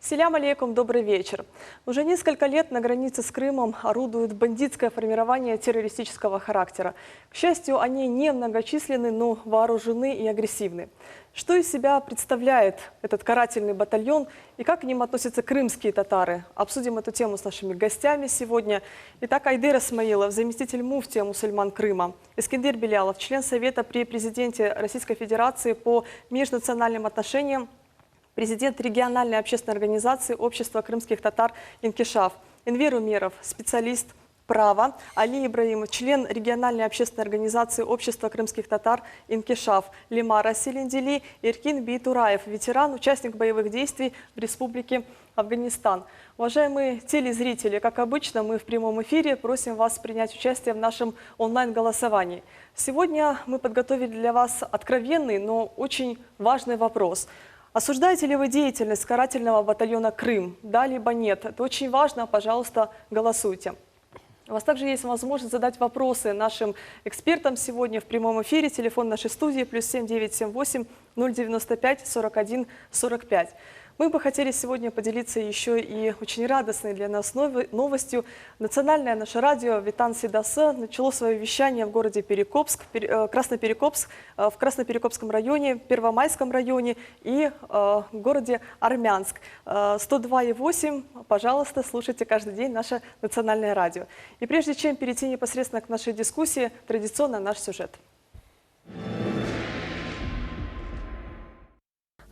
Селям алейкум, добрый вечер. Уже несколько лет на границе с Крымом орудует бандитское формирование террористического характера. К счастью, они не многочисленны, но вооружены и агрессивны. Что из себя представляет этот карательный батальон и как к ним относятся крымские татары? Обсудим эту тему с нашими гостями сегодня. Итак, Айдыр Исмаилов, заместитель муфтия мусульман Крыма. Искендер Белялов, член Совета при президенте Российской Федерации по межнациональным отношениям, президент региональной общественной организации Общества крымских татар «Инкишаф». Энвер Умеров, специалист права. Али Ибраимов, член региональной общественной организации Общества крымских татар «Инкишаф». Лимара Селендили, Иркин Бейтураев, ветеран, участник боевых действий в Республике Афганистан. Уважаемые телезрители, как обычно, мы в прямом эфире просим вас принять участие в нашем онлайн-голосовании. Сегодня мы подготовили для вас откровенный, но очень важный вопрос. Осуждаете ли вы деятельность карательного батальона «Крым»? Да, либо нет? Это очень важно. Пожалуйста, голосуйте. У вас также есть возможность задать вопросы нашим экспертам сегодня в прямом эфире. Телефон нашей студии +7 978 095 41 45. Мы бы хотели сегодня поделиться еще и очень радостной для нас новостью. Национальное наше радио «Витан Сидаса» начало свое вещание в городе Перекопск, в Красноперекопском районе, Первомайском районе и в городе Армянск. 102,8. Пожалуйста, слушайте каждый день наше национальное радио. И прежде чем перейти непосредственно к нашей дискуссии, традиционно наш сюжет.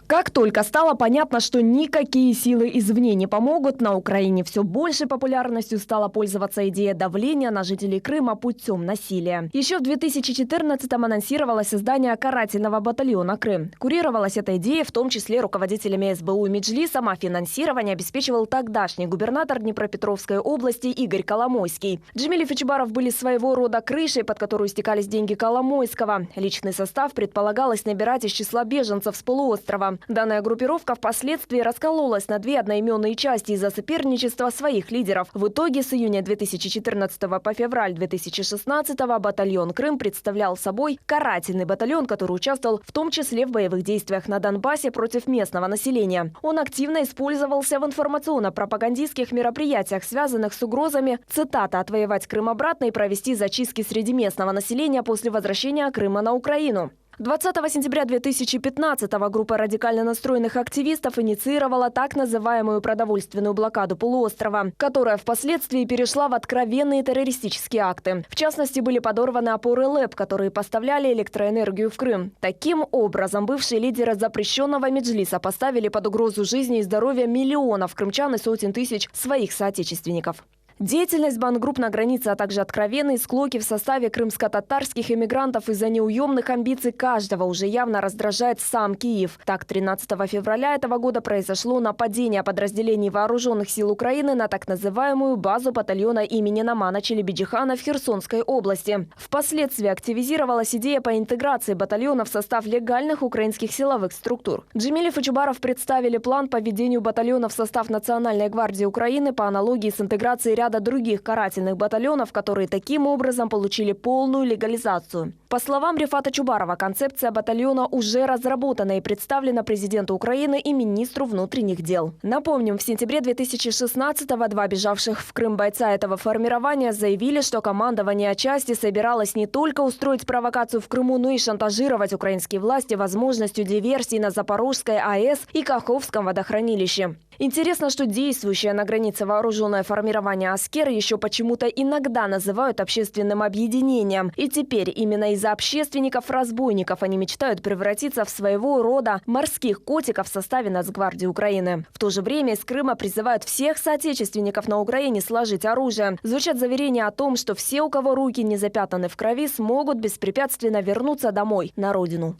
Как только стало понятно, что никакие силы извне не помогут, на Украине все большей популярностью стала пользоваться идея давления на жителей Крыма путем насилия. Еще в 2014-м анонсировалось создание карательного батальона «Крым». Курировалась эта идея в том числе руководителями СБУ и Меджлисом, а финансирование обеспечивал тогдашний губернатор Днепропетровской области Игорь Коломойский. Джемиль и Фичбаров были своего рода крышей, под которую стекались деньги Коломойского. Личный состав предполагалось набирать из числа беженцев с полуострова. Данная группировка впоследствии раскололась на две одноименные части из-за соперничества своих лидеров. В итоге с июня 2014 по февраль 2016 батальон «Крым» представлял собой карательный батальон, который участвовал в том числе в боевых действиях на Донбассе против местного населения. Он активно использовался в информационно-пропагандистских мероприятиях, связанных с угрозами, цитата, «отвоевать Крым обратно и провести зачистки среди местного населения после возвращения Крыма на Украину». 20 сентября 2015-го группа радикально настроенных активистов инициировала так называемую продовольственную блокаду полуострова, которая впоследствии перешла в откровенные террористические акты. В частности, были подорваны опоры ЛЭП, которые поставляли электроэнергию в Крым. Таким образом, бывшие лидеры запрещенного Меджлиса поставили под угрозу жизни и здоровья миллионов крымчан и сотен тысяч своих соотечественников. Деятельность бандгрупп на границе, а также откровенные склоки в составе крымско-татарских эмигрантов из-за неуемных амбиций каждого уже явно раздражает сам Киев. Так, 13 февраля этого года произошло нападение подразделений вооруженных сил Украины на так называемую базу батальона имени Намана Челебиджихана в Херсонской области. Впоследствии активизировалась идея по интеграции батальона в состав легальных украинских силовых структур. Джемиль и Фичбаров представили план по введению батальона в состав Национальной гвардии Украины по аналогии с интеграцией ряда других карательных батальонов, которые таким образом получили полную легализацию. По словам Рифата Чубарова, концепция батальона уже разработана и представлена президенту Украины и министру внутренних дел. Напомним, в сентябре 2016-го два бежавших в Крым бойца этого формирования заявили, что командование части собиралось не только устроить провокацию в Крыму, но и шантажировать украинские власти возможностью диверсий на Запорожской АЭС и Каховском водохранилище. Интересно, что действующее на границе вооруженное формирование «Аскер» еще почему-то иногда называют общественным объединением. И теперь именно из-за общественников-разбойников они мечтают превратиться в своего рода морских котиков в составе Нацгвардии Украины. В то же время из Крыма призывают всех соотечественников на Украине сложить оружие. Звучат заверения о том, что все, у кого руки не запятнаны в крови, смогут беспрепятственно вернуться домой, на родину.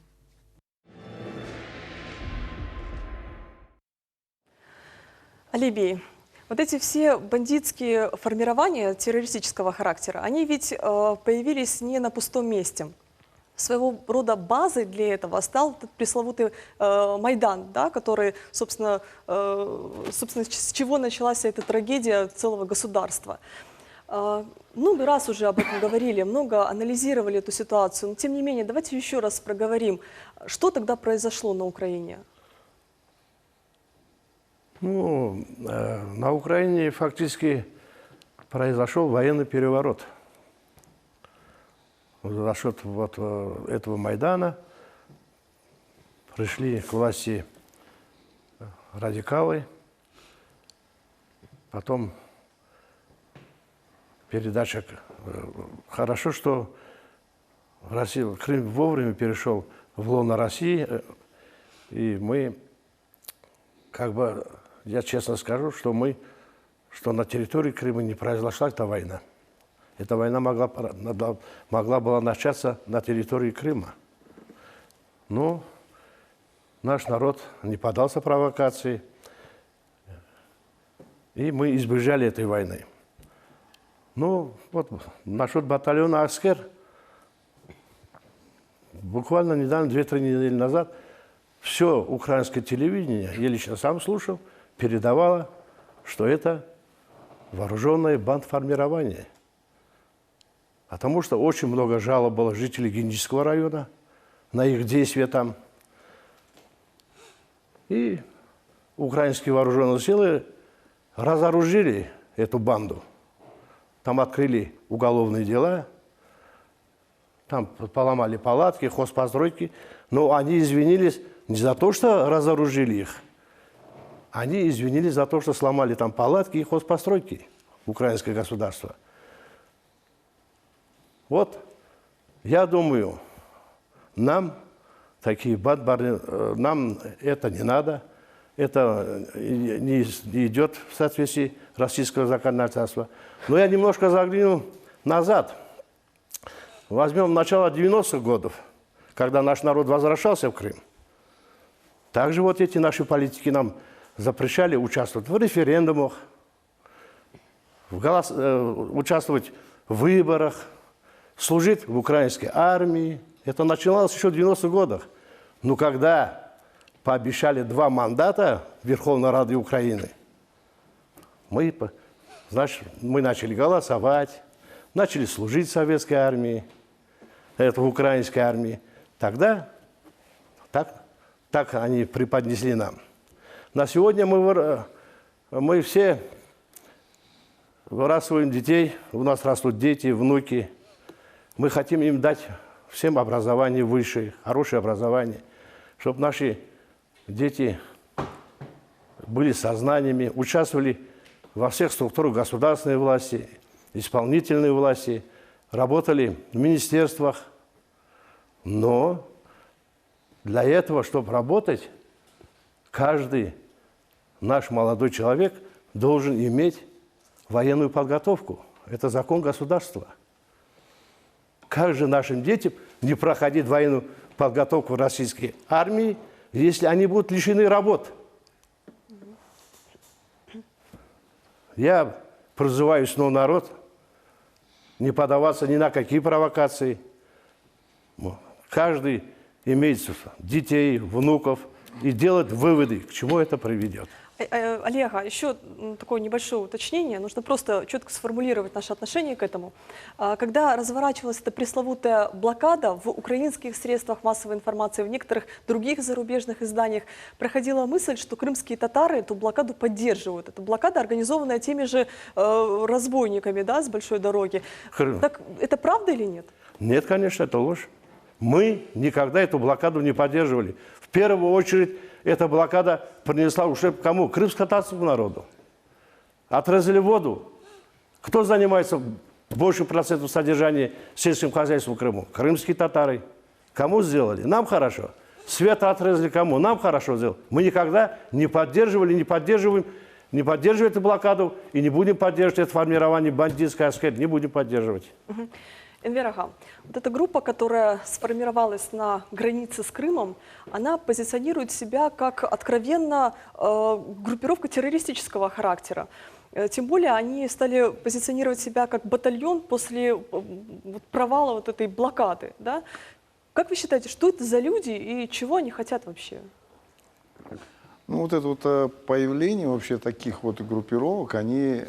Алибей, вот эти все бандитские формирования террористического характера, они ведь появились не на пустом месте. Своего рода базой для этого стал этот пресловутый Майдан, да, который, собственно, с чего началась эта трагедия целого государства. Много раз уже об этом говорили, много анализировали эту ситуацию, но тем не менее, давайте еще раз проговорим, что тогда произошло на Украине. Ну, на Украине фактически произошел военный переворот. За счет вот этого Майдана пришли к власти радикалы, потом передача. Хорошо, что Россия, Крым вовремя перешел в лоно России, и мы, как бы, я честно скажу, что на территории Крыма не произошла эта война. Эта война могла была начаться на территории Крыма. Но наш народ не поддался провокации, и мы избежали этой войны. Ну, вот насчет батальона «Аскер», буквально недавно, 2-3 недели назад, все украинское телевидение, я лично сам слушал, передавало, что это вооруженное бандформирование. Потому что очень много жалоб было жителей Генического района на их действия там. И украинские вооруженные силы разоружили эту банду. Там открыли уголовные дела, там поломали палатки, хозпостройки. Но они извинились не за то, что разоружили их. Они извинились за то, что сломали там палатки и хозпостройки, украинское государство. Вот, я думаю, нам такие нам это не надо, это не идет в соответствии российского законодательства. Но я немножко загляну назад. Возьмем начало 90-х годов, когда наш народ возвращался в Крым. Также вот эти наши политики нам запрещали участвовать в референдумах, участвовать в выборах, служить в украинской армии. Это начиналось еще в 90-х годах. Но когда пообещали 2 мандата в Верховной Раде Украины, мы начали голосовать, начали служить в советской армии, в украинской армии. Тогда так они преподнесли нам. На сегодня мы все выращиваем детей, у нас растут дети, внуки. Мы хотим им дать всем образование высшее, хорошее образование, чтобы наши дети были сознаниями, участвовали во всех структурах государственной власти, исполнительной власти, работали в министерствах. Но для этого, чтобы работать, каждый наш молодой человек должен иметь военную подготовку. Это закон государства. Как же нашим детям не проходить военную подготовку в российской армии, если они будут лишены работ? Я призываю снова народ не поддаваться ни на какие провокации. Каждый имеет детей, внуков и делать выводы, к чему это приведет. Олег, еще такое небольшое уточнение. Нужно просто четко сформулировать наше отношение к этому. Когда разворачивалась эта пресловутая блокада в украинских средствах массовой информации, в некоторых других зарубежных изданиях, проходила мысль, что крымские татары эту блокаду поддерживают. Это блокада, организованная теми же разбойниками, да, с большой дороги. Так это правда или нет? Нет, конечно, это ложь. Мы никогда эту блокаду не поддерживали. В первую очередь, эта блокада принесла ущерб кому? Крымско-татарскому народу. Отрезали воду. Кто занимается большим процентом содержания сельским хозяйством в Крыму? Крымские татары. Кому сделали? Нам хорошо. Свет отрезали кому? Нам хорошо сделали. Мы никогда не поддерживали, не поддерживаем эту блокаду и не будем поддерживать это формирование бандитской Аскер. Не будем поддерживать. Энвер Ага, вот эта группа, которая сформировалась на границе с Крымом, она позиционирует себя как откровенно группировка террористического характера. Тем более они стали позиционировать себя как батальон после провала вот этой блокады. Да? Как вы считаете, что это за люди и чего они хотят вообще? Ну, вот это вот появление вообще таких вот группировок, они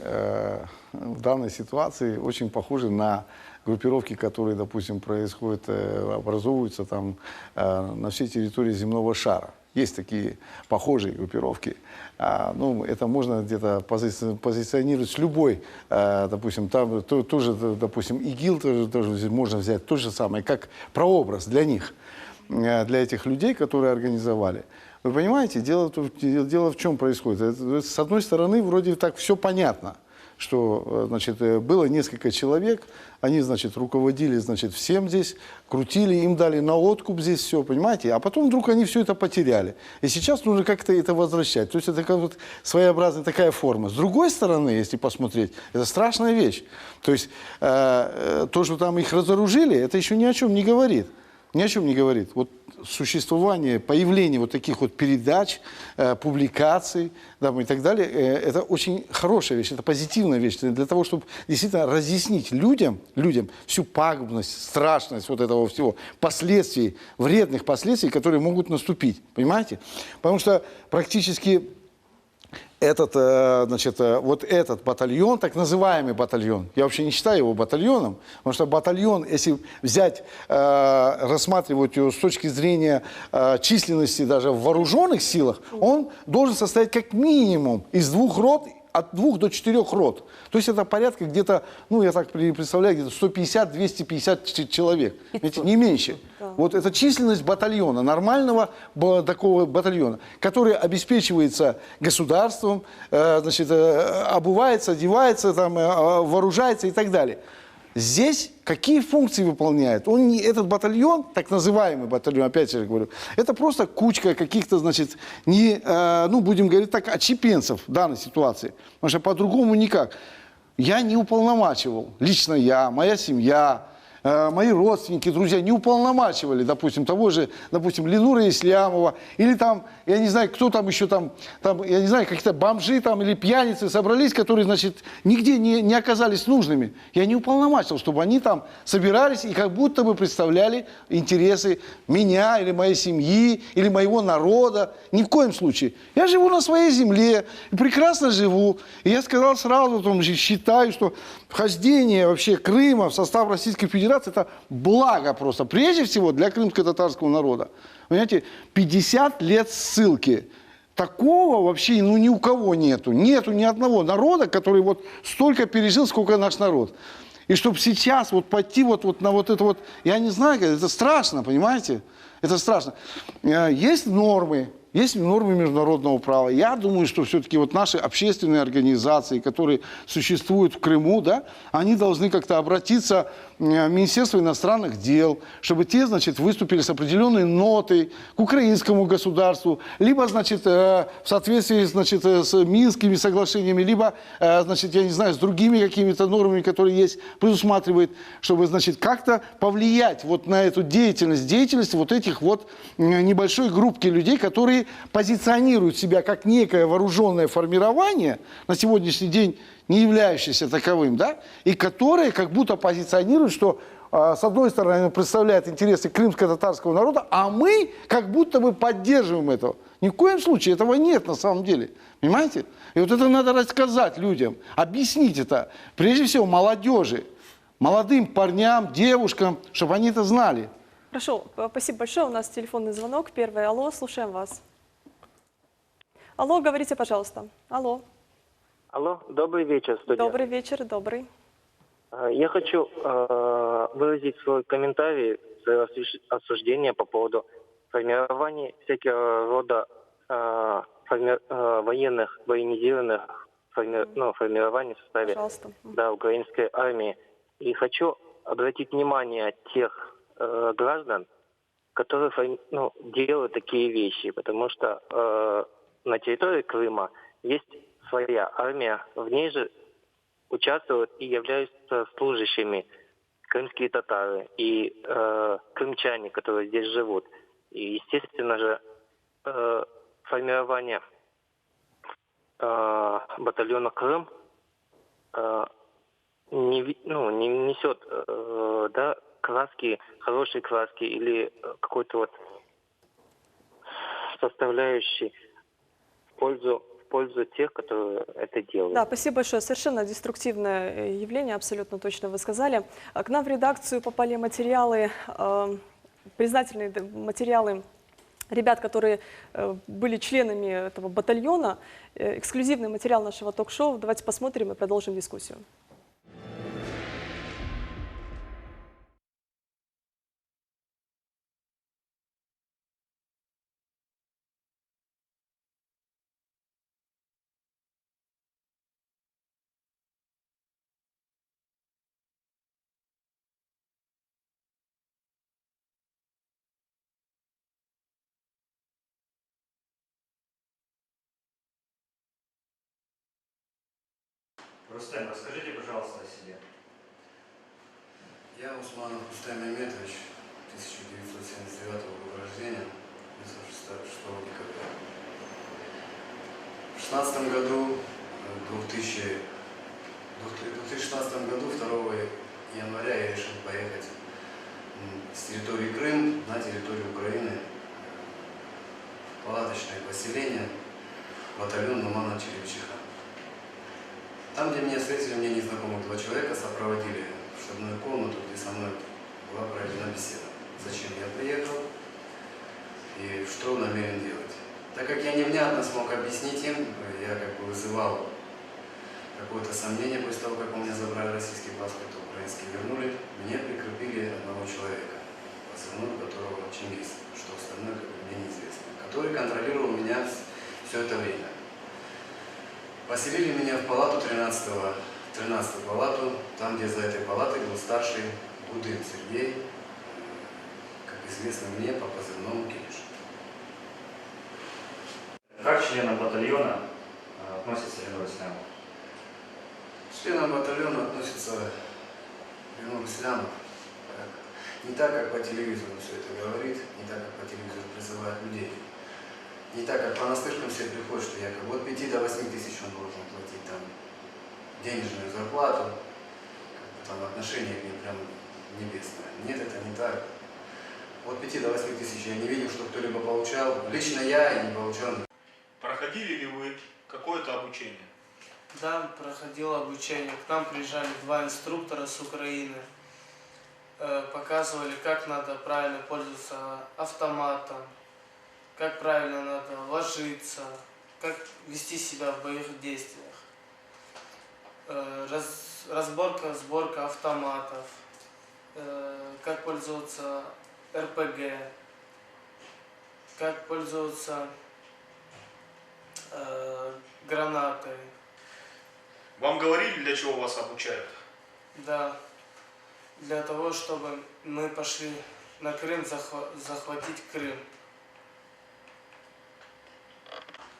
в данной ситуации очень похожи на группировки, которые, допустим, образовываются там на всей территории земного шара. есть такие похожие группировки. Ну, это можно где-то позиционировать с любой, допустим, там тоже, допустим, ИГИЛ тоже можно взять то же самое, как прообраз для них, для этих людей, которые организовали. Вы понимаете, дело в чем происходит. С одной стороны, вроде так все понятно, что, значит, было несколько человек, они, значит, руководили, значит, всем здесь, крутили, им дали на откуп здесь все, понимаете, а потом вдруг они все это потеряли. И сейчас нужно как-то это возвращать. То есть это как вот своеобразная такая форма. С другой стороны, если посмотреть, это страшная вещь. То есть то, что там их разоружили, это еще ни о чем не говорит. Ни о чем не говорит. Вот существование, появление вот таких вот передач, публикаций, да, и так далее, это очень хорошая вещь, это позитивная вещь для того, чтобы действительно разъяснить людям всю пагубность, страшность вот этого всего, последствий, вредных последствий, которые могут наступить. Понимаете? Потому что практически вот этот батальон, так называемый батальон, я вообще не считаю его батальоном, потому что батальон, если взять, рассматривать его с точки зрения численности даже в вооруженных силах, он должен состоять как минимум из 2 рот, от 2 до 4 рот. То есть это порядка где-то, ну я так представляю, где-то 150-250 человек, ведь не меньше. Да. Вот это численность батальона, нормального такого батальона, который обеспечивается государством, значит, обувается, одевается, там, вооружается и так далее. Здесь какие функции выполняет? Этот батальон, так называемый батальон, опять же говорю, это просто кучка каких-то, значит, ну, будем говорить так, отщепенцев в данной ситуации. Потому что по-другому никак. Я не уполномачивал, лично я, моя семья, мои родственники, друзья не уполномачивали, допустим, того же, допустим, Ленура Ислямова, или там, я не знаю, кто там еще там я не знаю, какие-то бомжи там или пьяницы собрались, которые, значит, нигде не оказались нужными. Я не уполномачивал, чтобы они там собирались и как будто бы представляли интересы меня или моей семьи, или моего народа. Ни в коем случае. Я живу на своей земле, и прекрасно живу. И я сказал сразу, считаю, что вхождение вообще Крыма в состав Российской Федерации – это благо просто, прежде всего, для крымско-татарского народа. Понимаете, 50 лет ссылки. Такого вообще ну, ни у кого нету. Нету ни одного народа, который вот столько пережил, сколько наш народ. И чтобы сейчас вот пойти вот на вот это вот, я не знаю, это страшно, понимаете? Это страшно. Есть нормы международного права. Я думаю, что все-таки вот наши общественные организации, которые существуют в Крыму, да, они должны как-то обратиться в Министерство иностранных дел, чтобы те, значит, выступили с определенной нотой к украинскому государству, либо, значит, в соответствии, значит, с Минскими соглашениями, либо, значит, я не знаю, с другими какими-то нормами, которые есть, предусматривает, чтобы, значит, как-то повлиять вот на эту деятельность вот этих вот небольшой группки людей, которые позиционируют себя как некое вооруженное формирование, на сегодняшний день не являющееся таковым, да, и которые как будто позиционируют, что с одной стороны представляют интересы крымско-татарского народа, а мы как будто бы поддерживаем этого. Ни в коем случае этого нет на самом деле. Понимаете? И вот это надо рассказать людям, объяснить это, прежде всего молодежи, молодым парням, девушкам, чтобы они это знали. Хорошо, спасибо большое. У нас телефонный звонок. Первый. Алло, слушаем вас. Алло, говорите, пожалуйста. Алло. Алло, добрый вечер, студия. Добрый вечер, добрый. Я хочу выразить свой комментарий, свое осуждение по поводу формирования всякого рода военных, военизированных формирований в составе украинской армии. И хочу обратить внимание тех граждан, которые делают такие вещи, потому что на территории Крыма есть своя армия, в ней же участвуют и являются служащими крымские татары и крымчане, которые здесь живут. И, естественно же, формирование батальона Крым не несет краски, хорошие краски или какой-то вот составляющий в пользу тех, которые это делают. Да, спасибо большое. Совершенно деструктивное явление, абсолютно точно вы сказали. К нам в редакцию попали материалы, признательные материалы ребят, которые были членами этого батальона. Эксклюзивный материал нашего ток-шоу. Давайте посмотрим и продолжим дискуссию. Рустем, расскажите, пожалуйста, о себе. Я Усманов Рустем Меметович, 1979 года рождения, 6 декабря. В 2016 году, 2016 году, 2 января я решил поехать с территории Крым на территорию Украины в палаточное поселение, батальон Нумана Черепчиха. Там, где меня встретили, мне незнакомых 2 человека сопроводили в штабную комнату, где со мной была проведена беседа. Зачем я приехал и что намерен делать. Так как я невнятно смог объяснить им, я как бы вызывал какое-то сомнение после того, как у меня забрали российский паспорт, а украинский вернули, мне прикрепили одного человека, позывной которого Чингис, что остальное как бы мне неизвестно, который контролировал меня все это время. Поселили меня в палату 13-ю палату, там, где за этой палатой был старший Гудын Сергей, как известно мне, по позывному Кириш. Как к членам батальона относится Ленур Ислямов? К членам батальона относится Ленур Ислямов не так, как по телевизору все это говорит, не так, как по телевизору призывает людей. Не так, как по-настыркам себе приходит, что якобы от 5 до 8 тысяч он должен платить там денежную зарплату, как бы там отношение к ним прям небесное. Нет, это не так. От 5 до 8 тысяч я не видел, что кто-либо получал. Лично я и не получал. Проходили ли вы какое-то обучение? Да, проходил обучение. К нам приезжали 2 инструктора с Украины. Показывали, как надо правильно пользоваться автоматом, как правильно надо ложиться, как вести себя в боевых действиях. Сборка автоматов, как пользоваться РПГ, как пользоваться гранатой. Вам говорили, для чего вас обучают? Да, для того, чтобы мы пошли на Крым, захватить Крым.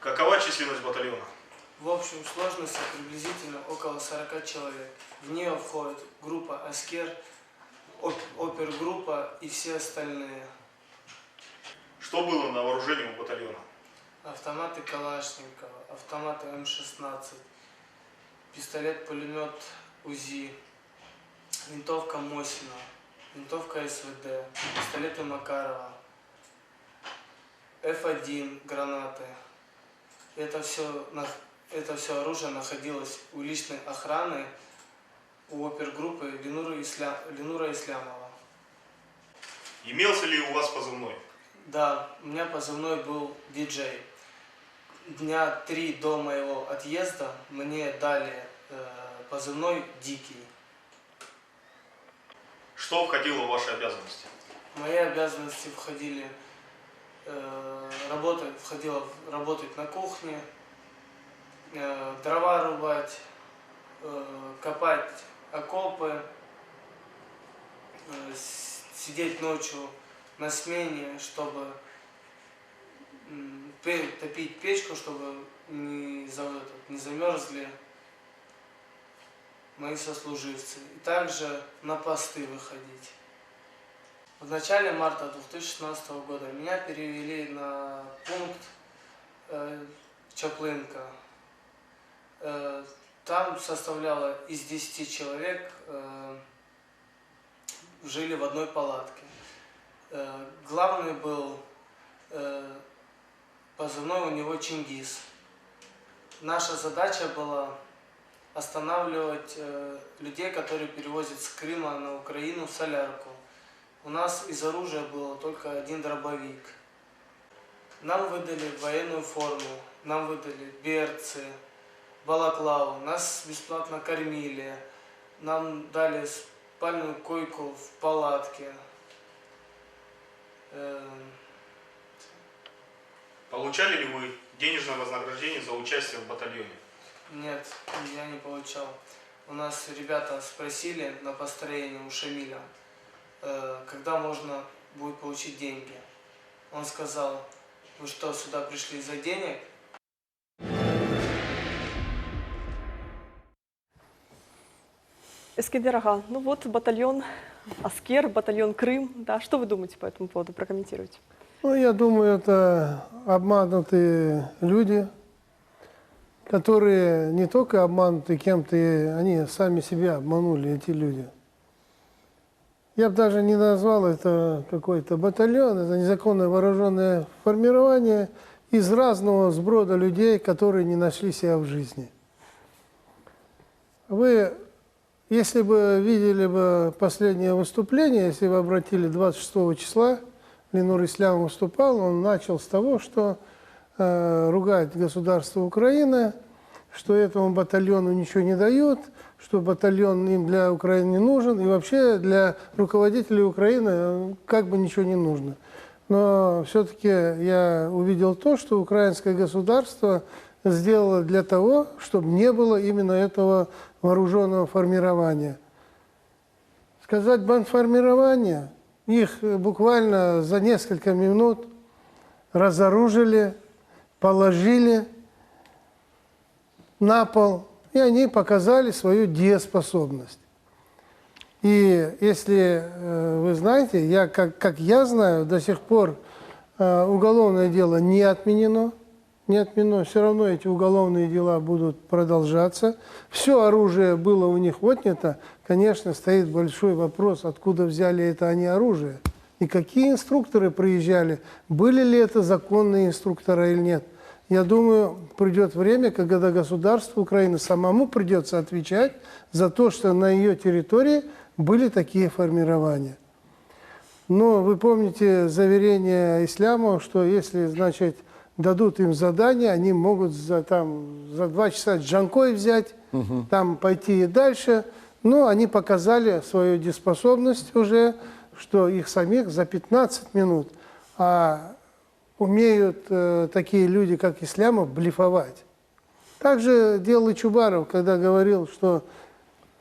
Какова численность батальона? В общем сложности приблизительно около 40 человек. В нее входит группа «Аскер», опергруппа и все остальные. Что было на вооружении у батальона? Автоматы Калашникова, автоматы М-16, пистолет-пулемет УЗИ, винтовка Мосина, винтовка СВД, пистолеты Макарова, F1 гранаты. Это все оружие находилось у личной охраны у опергруппы Ленура Ислямова. Имелся ли у вас позывной? Да, у меня позывной был диджей. Дня 3 до моего отъезда мне дали позывной «Дикий». Что входило в ваши обязанности? В мои обязанности входило работать на кухне, дрова рубать, копать окопы, сидеть ночью на смене, чтобы топить печку, чтобы не замерзли мои сослуживцы. И также на посты выходить. В начале марта 2016 года меня перевели на пункт Чаплынка. Там составляло из 10 человек, жили в одной палатке. Главный был позывной у него Чингис. Наша задача была останавливать людей, которые перевозят с Крыма на Украину солярку. У нас из оружия было только один дробовик. Нам выдали военную форму, нам выдали берцы, балаклаву, нас бесплатно кормили, нам дали спальную койку в палатке. Получали ли вы денежное вознаграждение за участие в батальоне? Нет, я не получал. У нас ребята спросили на построении у Шамиля, когда можно будет получить деньги. Он сказал: вы что, сюда пришли за денег? Эскендер Ага, ну вот батальон Аскер, батальон Крым. Да, что вы думаете по этому поводу? Прокомментируйте. Ну, я думаю, это обманутые люди, которые не только обмануты кем-то, они сами себя обманули, эти люди. Я бы даже не назвал это какой-то батальон, это незаконное вооруженное формирование из разного сброда людей, которые не нашли себя в жизни. Вы, если бы видели бы последнее выступление, если бы обратили 26 числа, Ленур Ислям выступал, он начал с того, что ругает государство Украины, что этому батальону ничего не дают, что батальон им для Украины не нужен, и вообще для руководителей Украины как бы ничего не нужно. Но все-таки я увидел то, что украинское государство сделало для того, чтобы не было именно этого вооруженного формирования. Сказать бандформирование, их буквально за несколько минут разоружили, положили на пол, и они показали свою дееспособность. И если вы знаете, как я знаю, до сих пор уголовное дело не отменено, все равно эти уголовные дела будут продолжаться. Все оружие было у них отнято. Конечно, стоит большой вопрос, откуда взяли это они оружие. И какие инструкторы приезжали, были ли это законные инструкторы или нет. Я думаю, придет время, когда государству Украины самому придется отвечать за то, что на ее территории были такие формирования. Но вы помните заверение Ислямова, что если, значит, дадут им задание, они могут за 2 часа Джанкой взять, там пойти и дальше. Но они показали свою дееспособность уже, что их самих за 15 минут. А умеют такие люди, как Ислямов, блефовать. Также делал и Чубаров, когда говорил, что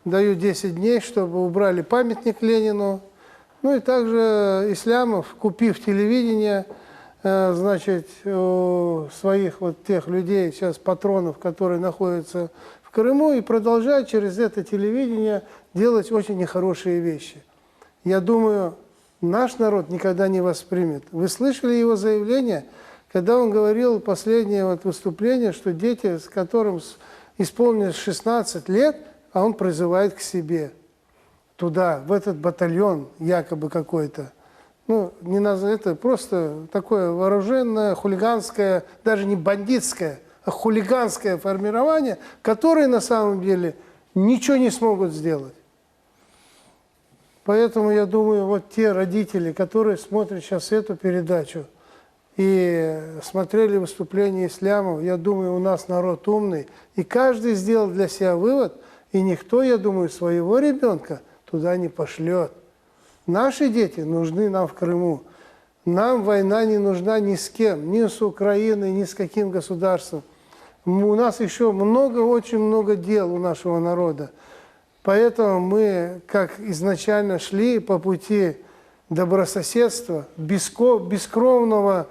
даю 10 дней, чтобы убрали памятник Ленину. Ну и также Ислямов, купив телевидение, значит, у своих вот тех людей, сейчас патронов, которые находятся в Крыму, и продолжает через это телевидение делать очень нехорошие вещи. Я думаю, наш народ никогда не воспримет. Вы слышали его заявление, когда он говорил последнее вот выступление, что дети, с которым исполнилось 16 лет, а он призывает к себе туда, в этот батальон якобы какой-то. Ну, не это просто такое вооруженное, хулиганское, даже не бандитское, а хулиганское формирование, которое на самом деле ничего не смогут сделать. Поэтому я думаю, вот те родители, которые смотрят сейчас эту передачу и смотрели выступление Ислямова, я думаю, у нас народ умный, и каждый сделал для себя вывод, и никто, я думаю, своего ребенка туда не пошлет. Наши дети нужны нам в Крыму. Нам война не нужна ни с кем, ни с Украиной, ни с каким государством. У нас еще много, очень много дел у нашего народа. Поэтому мы, как изначально шли по пути добрососедства, бескровного,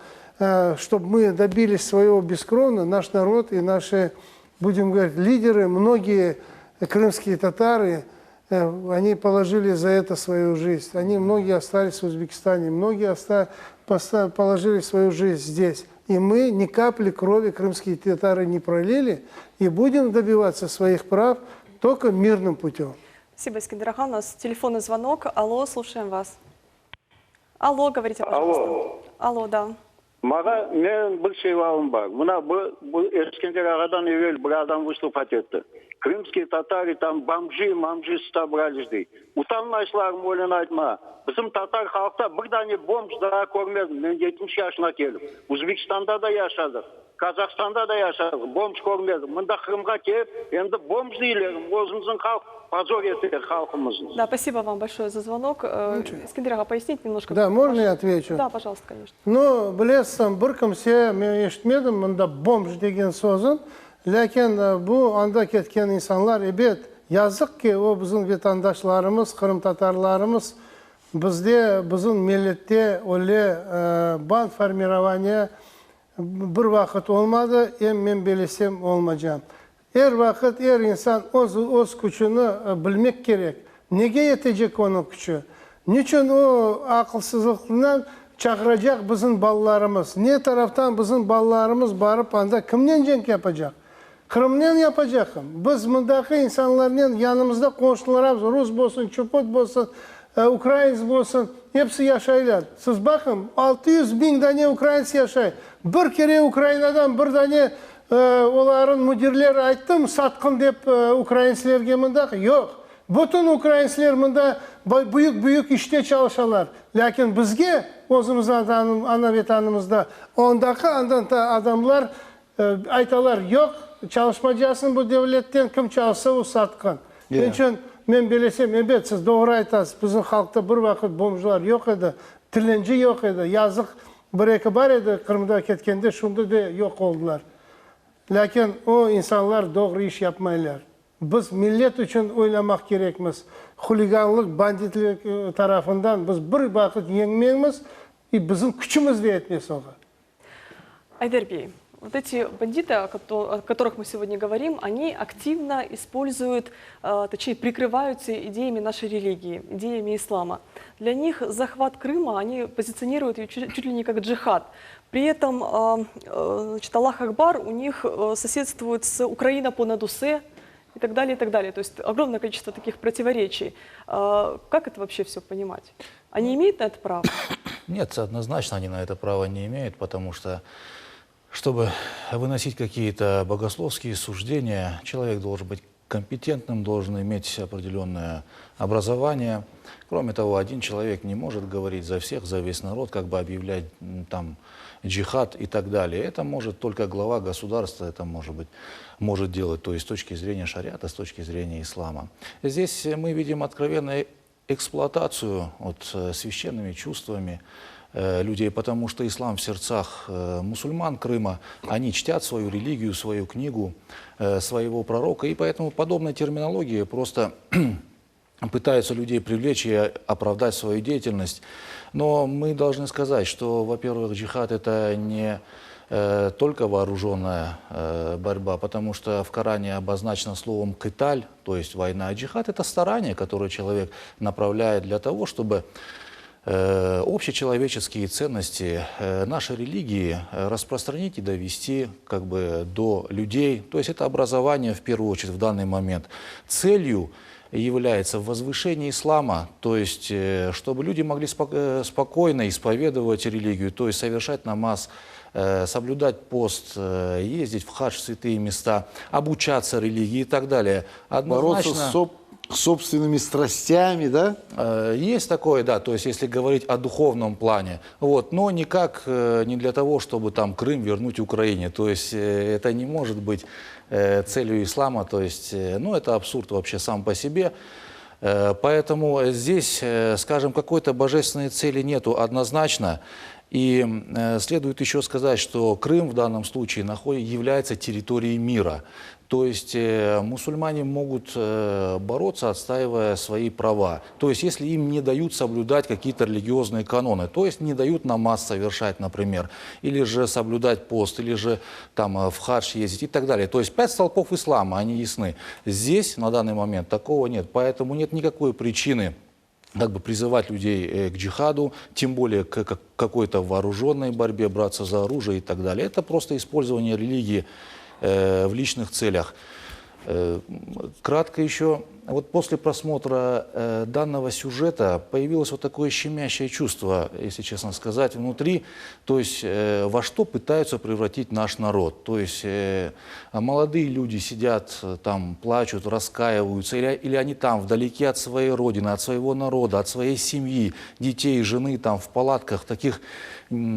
чтобы мы добились своего бескровно, наш народ и наши, будем говорить, лидеры, многие крымские татары, они положили за это свою жизнь. Многие остались в Узбекистане, многие положили свою жизнь здесь. И мы ни капли крови крымские татары не пролили и будем добиваться своих прав только мирным путем. Спасибо, Эскендер Ага. У нас телефонный звонок. Алло, слушаем вас. Алло, говорите, пожалуйста. Алло, да. Мага мен бір сыйлауым бар. Мына Эскендер Ағадан evvel бір адам выступать етті. Крымские татары там бомжи собрались дейді. Утанмайсыларым ойлан айтма. Bizim татар халықта бір дәне бомж да көрмедім. Мен 70 yaşına келіп. Өзбекстанда да yaşadık. Қазақстанда да yaşadık. Бомж көрмедім. Мында Крымға келіп, енді бомж дейлерім. Өзіміздің халық позор етер халқымыздың. Да, спасибо вам большое за звонок. Искандер аға, пояснить немножко? Да, можно я отвечу? Да, пожалуйста, конечно. Ну, білесің, бір кімсе мен ешітмедім, мында бомж деген сөзін. Ләкин бұл анда кеткен инсанлар, yazık ki o bizim vatandaşlarımız, Kırım Tatarlarımız bizim millette öyle band formirovания bir vakit olmadı, men bilesem olmayacağım. Her vakit her insan öz gücünü bilmek gerek. Neye yetecek onun gücü? Niçin o akılsızlıkla çağıracak bizim ballarımız? Ne taraftan bizim ballarımız barıp anda kimden cenk yapacak? Kırım'dan yapacağım. Biz bundaki insanların yanımızda komşularımız, Rus olsun, Çuput olsun, Ukraynalı olsun, hepsi yaşayırlar. Siz bakın 600 bin tane Ukraynalı yaşayır. Bir kere Ukrayna'dan bir tane onların müdürleri ayttım, satkın deyip Ukraynalılarga bunda yok. Bütün Ukraynalılar bunda büyük işte çalışırlar. Lakin bizge, özümüzün ana vatanımızda, ondaki adamlar aytalar yok. Çalışmacasın bu devletten kim çalışsa o satkın. Onun için ben bilesem, evet siz doğru aytasınız. Bizim halkta bir vakit bomcular yok idi, tilenci yok idi, yazık bir iki var idi, Kırım'da ketkende şunda da yok oldular. Lakin o insanlar doğru iş yapmaylar. Biz millet için oylamak gerekmiz. Huliganlık, banditlik tarafından biz bir vakit yenmeyemiz, bizim küçümüz de etmez oğa. Айдар Бей, вот эти бандиты, о которых мы сегодня говорим, они активно используют, точнее, прикрываются идеями нашей религии, идеями ислама. Для них захват Крыма, они позиционируют ее чуть ли не как джихад. При этом значит, Аллах Акбар у них соседствует с Украина понад усе и так далее, и так далее. То есть огромное количество таких противоречий. Как это вообще все понимать? Они имеют на это право? Нет, однозначно они на это право не имеют, потому что чтобы выносить какие-то богословские суждения, человек должен быть компетентным, должен иметь определенное образование. Кроме того, один человек не может говорить за всех, за весь народ, как бы объявлять там джихад и так далее. Это может только глава государства, это может делать, то есть с точки зрения шариата, с точки зрения ислама. Здесь мы видим откровенную эксплуатацию священными чувствами людей, потому что ислам в сердцах мусульман Крыма, они чтят свою религию, свою книгу, своего пророка, и поэтому подобная терминология просто пытаются людей привлечь и оправдать свою деятельность. Но мы должны сказать, что, во-первых, джихад это не только вооруженная борьба, потому что в Коране обозначено словом «киталь», то есть война. А джихад это старание, которое человек направляет для того, чтобы общечеловеческие ценности нашей религии распространить и довести до людей. То есть это образование в первую очередь в данный момент. Целью является возвышение ислама, то есть чтобы люди могли спокойно исповедовать религию, то есть совершать намаз, соблюдать пост, ездить в хадж, в святые места, обучаться религии и так далее. Бороться с собственными страстями, да? Есть такое, да, то есть если говорить о духовном плане, но никак не для того, чтобы там Крым вернуть Украине, то есть это не может быть целью ислама, то есть, это абсурд вообще сам по себе. Поэтому здесь, скажем, какой-то божественной цели нету однозначно. И следует еще сказать, что Крым в данном случае является территорией мира. То есть мусульмане могут бороться, отстаивая свои права. То есть если им не дают соблюдать какие-то религиозные каноны, то есть не дают намаз совершать, например, или же соблюдать пост, или же там в хадж ездить и так далее. То есть 5 столпов ислама, они ясны. Здесь на данный момент такого нет, поэтому нет никакой причины призывать людей к джихаду, тем более к какой-то вооруженной борьбе, браться за оружие и так далее. Это просто использование религии в личных целях. Кратко еще, вот после просмотра данного сюжета появилось вот такое щемящее чувство, если честно сказать, внутри, то есть во что пытаются превратить наш народ. То есть молодые люди сидят там, плачут, раскаиваются, или они там вдалеке от своей родины, от своего народа, от своей семьи, детей, жены там в палатках, в таких,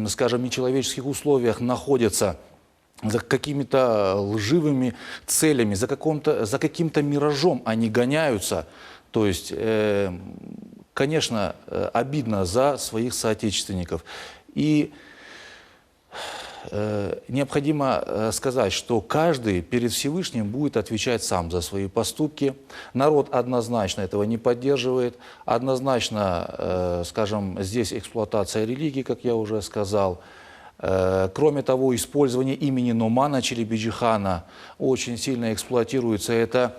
скажем, нечеловеческих условиях находятся, за какими-то лживыми целями, за каким-то миражом они гоняются. То есть, конечно, обидно за своих соотечественников. И необходимо сказать, что каждый перед Всевышним будет отвечать сам за свои поступки. Народ однозначно этого не поддерживает. Однозначно, скажем, здесь эксплуатация религии, как я уже сказал. Кроме того, использование имени Номана Челебиджихана очень сильно эксплуатируется. Это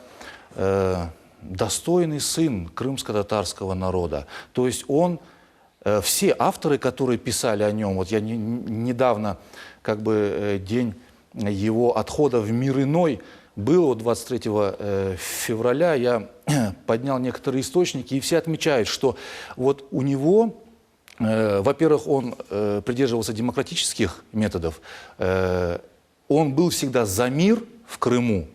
достойный сын крымско-татарского народа. То есть он, все авторы, которые писали о нем, вот я недавно, как бы, день его отхода в мир иной был 23 февраля, я поднял некоторые источники, и все отмечают, что вот у него... Во-первых, он придерживался демократических методов. Он был всегда за мир в Крыму,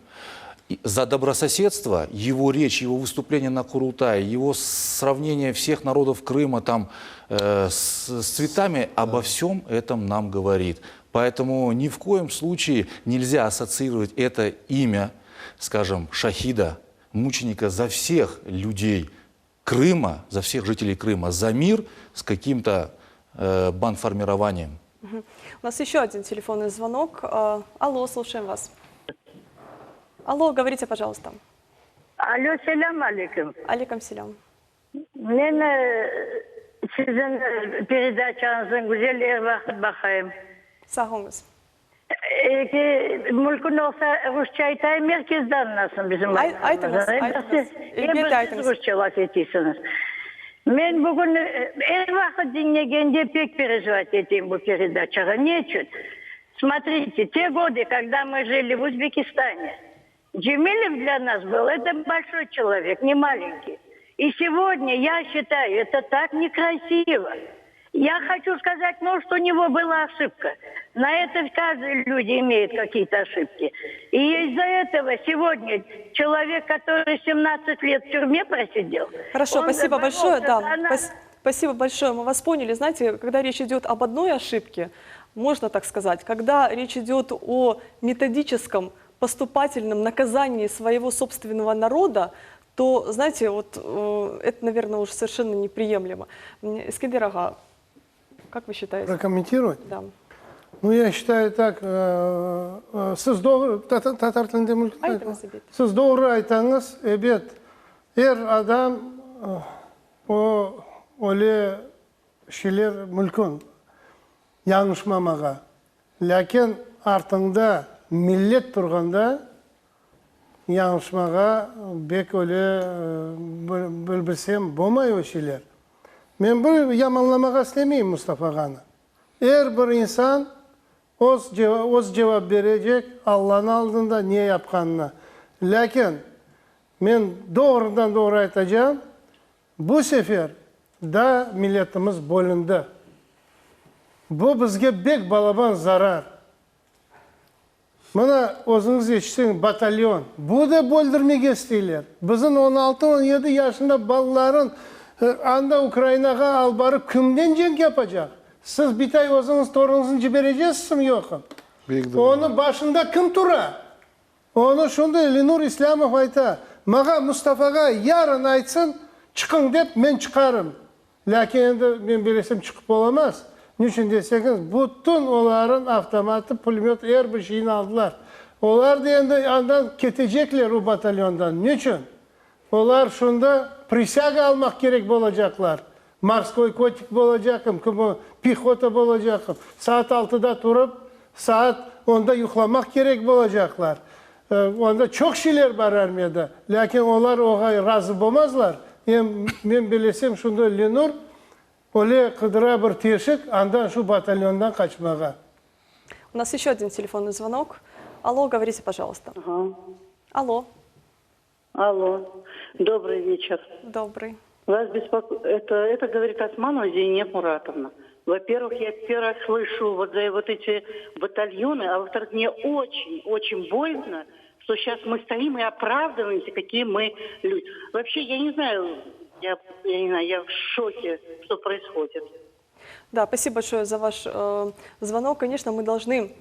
за добрососедство. Его речь, его выступление на Курултае, его сравнение всех народов Крыма там, с цветами, обо всем этом нам говорит. Поэтому ни в коем случае нельзя ассоциировать это имя, скажем, шахида, мученика за всех людей Крыма, за всех жителей Крыма, за мир с каким-то бандформированием. У нас еще один телефонный звонок. Алло, слушаем вас. Алло, говорите, пожалуйста. Алло, селям алейкум. Алейкум селям. Мен sizin передачаңыздың güzel her vakit bakayım. Sağ olunuz. Mülkün olsa Rusça aytayım, merkezde anlasın bizim. Aytınız, aytınız. Elbette aytınız. Rusça laf etiyorsunuz. Ben bugün her vakit dinlegende pek переживать этим bu передачаға. Не için? Смотрите, те годы, когда мы жили в Узбекистане, Джемилев для нас был, это большой человек, не маленький. И сегодня, я считаю, это так некрасиво. Я хочу сказать, ну, что у него была ошибка. На это каждый люди имеет какие-то ошибки. И из-за этого сегодня человек, который 17 лет в тюрьме просидел... Хорошо, спасибо большое. Да, спасибо большое, мы вас поняли. Знаете, когда речь идет об одной ошибке, можно так сказать, когда речь идет о методическом поступательном наказании своего собственного народа, то, знаете, вот это, наверное, уже совершенно неприемлемо. Искандер Ага, как вы считаете? Прокомментировать? Да. Ну, я считаю так, сіз татар тілінде мүлкін сіз doğru айтаңыз, эбет, адам оле шилер мүлкін, яңышмамаға. Ләкен артыңда миллет тұрғанда, яңышмаға бек оле білбірсем болмай о шилер. Мен бұл яманламаға істемеймін Мұстафа Ағаны. Бір инсан Oz cevap verecek Allah'ın aldığında niye yapkanına. Lakin ben doğrudan doğru aytacağım. Bu sefer da milletimiz bölündü. Bu bizge bek balaban zarar. Bana özünüz eşitsin batalyon. Bu da böldürmeye isteyler. Bizim 16-17 yaşında balaların anda Ukrayna'ya al barıp kimden cenk yapacak? Siz bir ay özünüz torununuzu cibereceksiniz mi yok? Onun başında kim tura? Onu şunda Elinur İslamov ayta. Mağa Mustafa'ga yarın aytsın, çıkın deyip ben çıkarım. Lakin ben bilesem çıkıp olamaz. Niçin deseniz, bütün onların avtomatı, pulemyot, her bir şeyini aldılar. Onlar da yandan ketecekler o batalyondan. Niçin? Onlar şunda prisaga almak gerek olacaklar. Morской котик olacakım, pihota olacakım. Saat 6'da durup, saat 10'da yuklamak gerek olacaklar. Onda çok şeyler var armiyada. Lakin onlar oğa razı olmazlar. Ben bilesem şunda Lenur, öyle kıdıra bir teşik, andan şu batalyondan kaçmağa. У нас еще один телефонный звонок. Алло, говорите, пожалуйста. Ага. Алло. Алло, добрый вечер. Добрый. Вас это говорит Османова Зейнеп Муратовна. Во-первых, я первый раз слышу вот за вот эти батальоны, а во-вторых, мне очень больно, что сейчас мы стоим и оправдываемся, какие мы люди. Вообще, я не знаю, я в шоке, что происходит. Да, спасибо большое за ваш звонок. Конечно, мы должны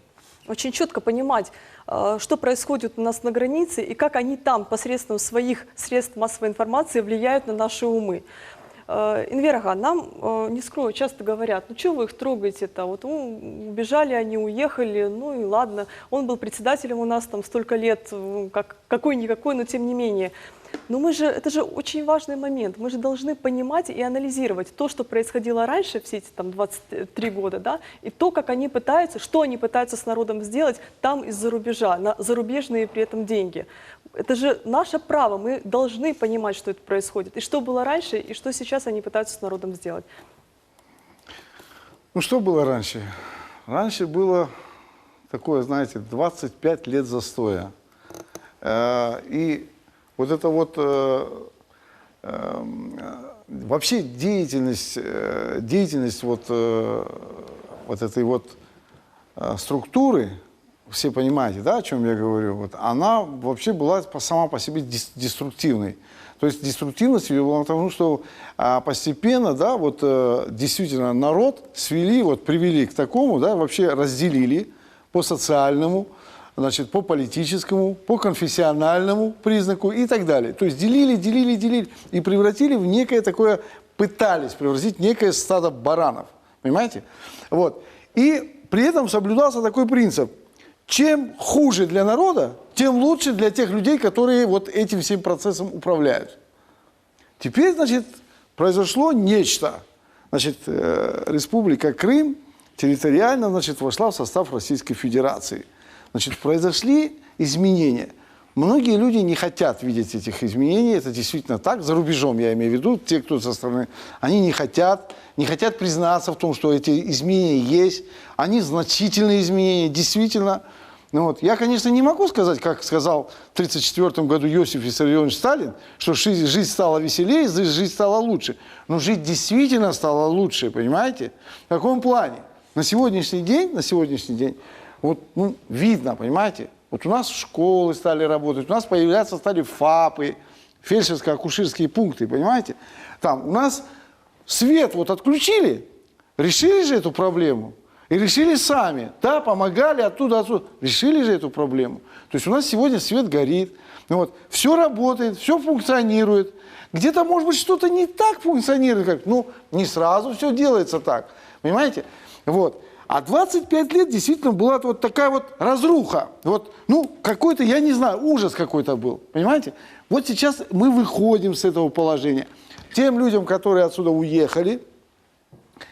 очень четко понимать, что происходит у нас на границе и как они там посредством своих средств массовой информации влияют на наши умы. Инвера, нам, не скрою, часто говорят, ну что вы их трогаете-то, вот убежали они, уехали, ну и ладно, он был председателем у нас там столько лет, какой-никакой, но тем не менее. Но это же очень важный момент, мы же должны понимать и анализировать то, что происходило раньше, все эти там 23 года, да, и то, как они пытаются, что они пытаются с народом сделать там из-за рубежа, на зарубежные при этом деньги. Это же наше право, мы должны понимать, что это происходит, и что было раньше, и что сейчас они пытаются с народом сделать. Ну, что было раньше? Раньше было такое, знаете, 25 лет застоя. И вот это вот вообще деятельность вот этой вот структуры, все понимаете, да, о чем я говорю, вот, она вообще была сама по себе деструктивной. То есть деструктивность была потому, что постепенно, да, вот действительно народ привели к такому, да, вообще разделили по социальному, значит, по политическому, по конфессиональному признаку и так далее. То есть делили и превратили в некое такое, пытались превратить в некое стадо баранов. Понимаете? Вот. И при этом соблюдался такой принцип. Чем хуже для народа, тем лучше для тех людей, которые вот этим всем процессом управляют. Теперь, значит, произошло нечто. Значит, Республика Крым территориально, значит, вошла в состав Российской Федерации. Значит, произошли изменения. Многие люди не хотят видеть этих изменений, это действительно так, за рубежом я имею в виду, те, кто со стороны, они не хотят признаться в том, что эти изменения есть, они значительные изменения, действительно. Ну вот. Я, конечно, не могу сказать, как сказал в 1934 году Иосиф Виссарионович Сталин, что жизнь стала веселее, жизнь стала лучше. Но жить действительно стало лучше, понимаете? В каком плане? На сегодняшний день, вот, ну, видно, понимаете? Вот у нас школы стали работать, у нас стали ФАПы, фельдшерско-акушерские пункты, понимаете? Там у нас свет вот отключили, решили же эту проблему. И решили сами, да, помогали оттуда, решили же эту проблему. То есть у нас сегодня свет горит, вот, все работает, все функционирует. Где-то, может быть, что-то не так функционирует, ну, не сразу все делается так, понимаете? Вот. А 25 лет действительно была вот такая вот разруха. Вот, ну, какой-то, я не знаю, ужас какой-то был. Понимаете? Вот сейчас мы выходим с этого положения. Тем людям, которые отсюда уехали,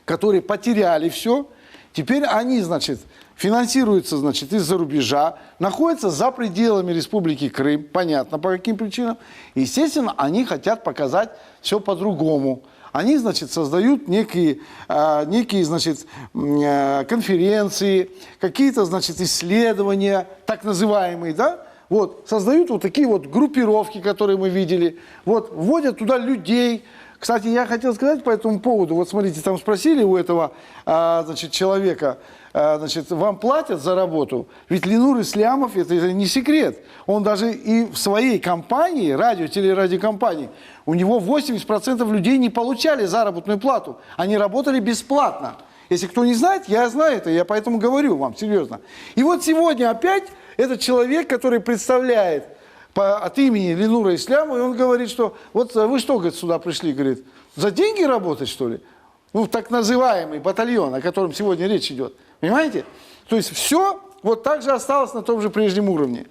которые потеряли все, теперь они, значит, финансируются, значит, из-за рубежа, находятся за пределами Республики Крым, понятно по каким причинам. Естественно, они хотят показать все по-другому. Они, значит, создают некие значит, конференции, какие-то, значит, исследования, так называемые, да, вот, создают вот такие вот группировки, которые мы видели, вот, вводят туда людей. Кстати, я хотел сказать по этому поводу, вот смотрите, там спросили у этого, значит, человека, значит, вам платят за работу? Ведь Ленур Ислямов, это не секрет, он даже и в своей компании, телерадиокомпании, у него 80% людей не получали заработную плату, они работали бесплатно. Если кто не знает, я знаю это, я поэтому говорю вам, серьезно. И вот сегодня опять этот человек, который представляет от имени Ленура Ислямова, и он говорит, что вот вы что, говорит, сюда пришли, говорит, за деньги работать, что ли? Ну, так называемый батальон, о котором сегодня речь идет. Понимаете? То есть все вот так же осталось на том же прежнем уровне.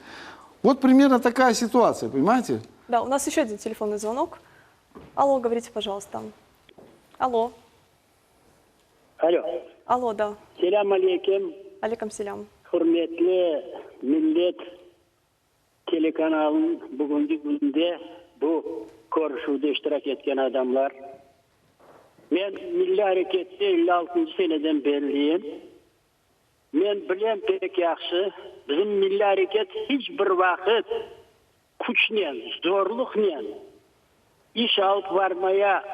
Вот примерно такая ситуация, понимаете? Да, у нас еще один телефонный звонок. Алло, говорите, пожалуйста. Алло. Алло. Алло, да. Селям алейкум. Алейкум селям. Hürmetli millet telekanalın bugünkü günde bu konuşuda iştirak etken adamlar. Ben Milli Hareket'te 56. seneden belliyim. Ben bilem pek yaxşı. Bizim Milli Hareket hiçbir vakit kuchnen, zorluknen iş alıp varmaya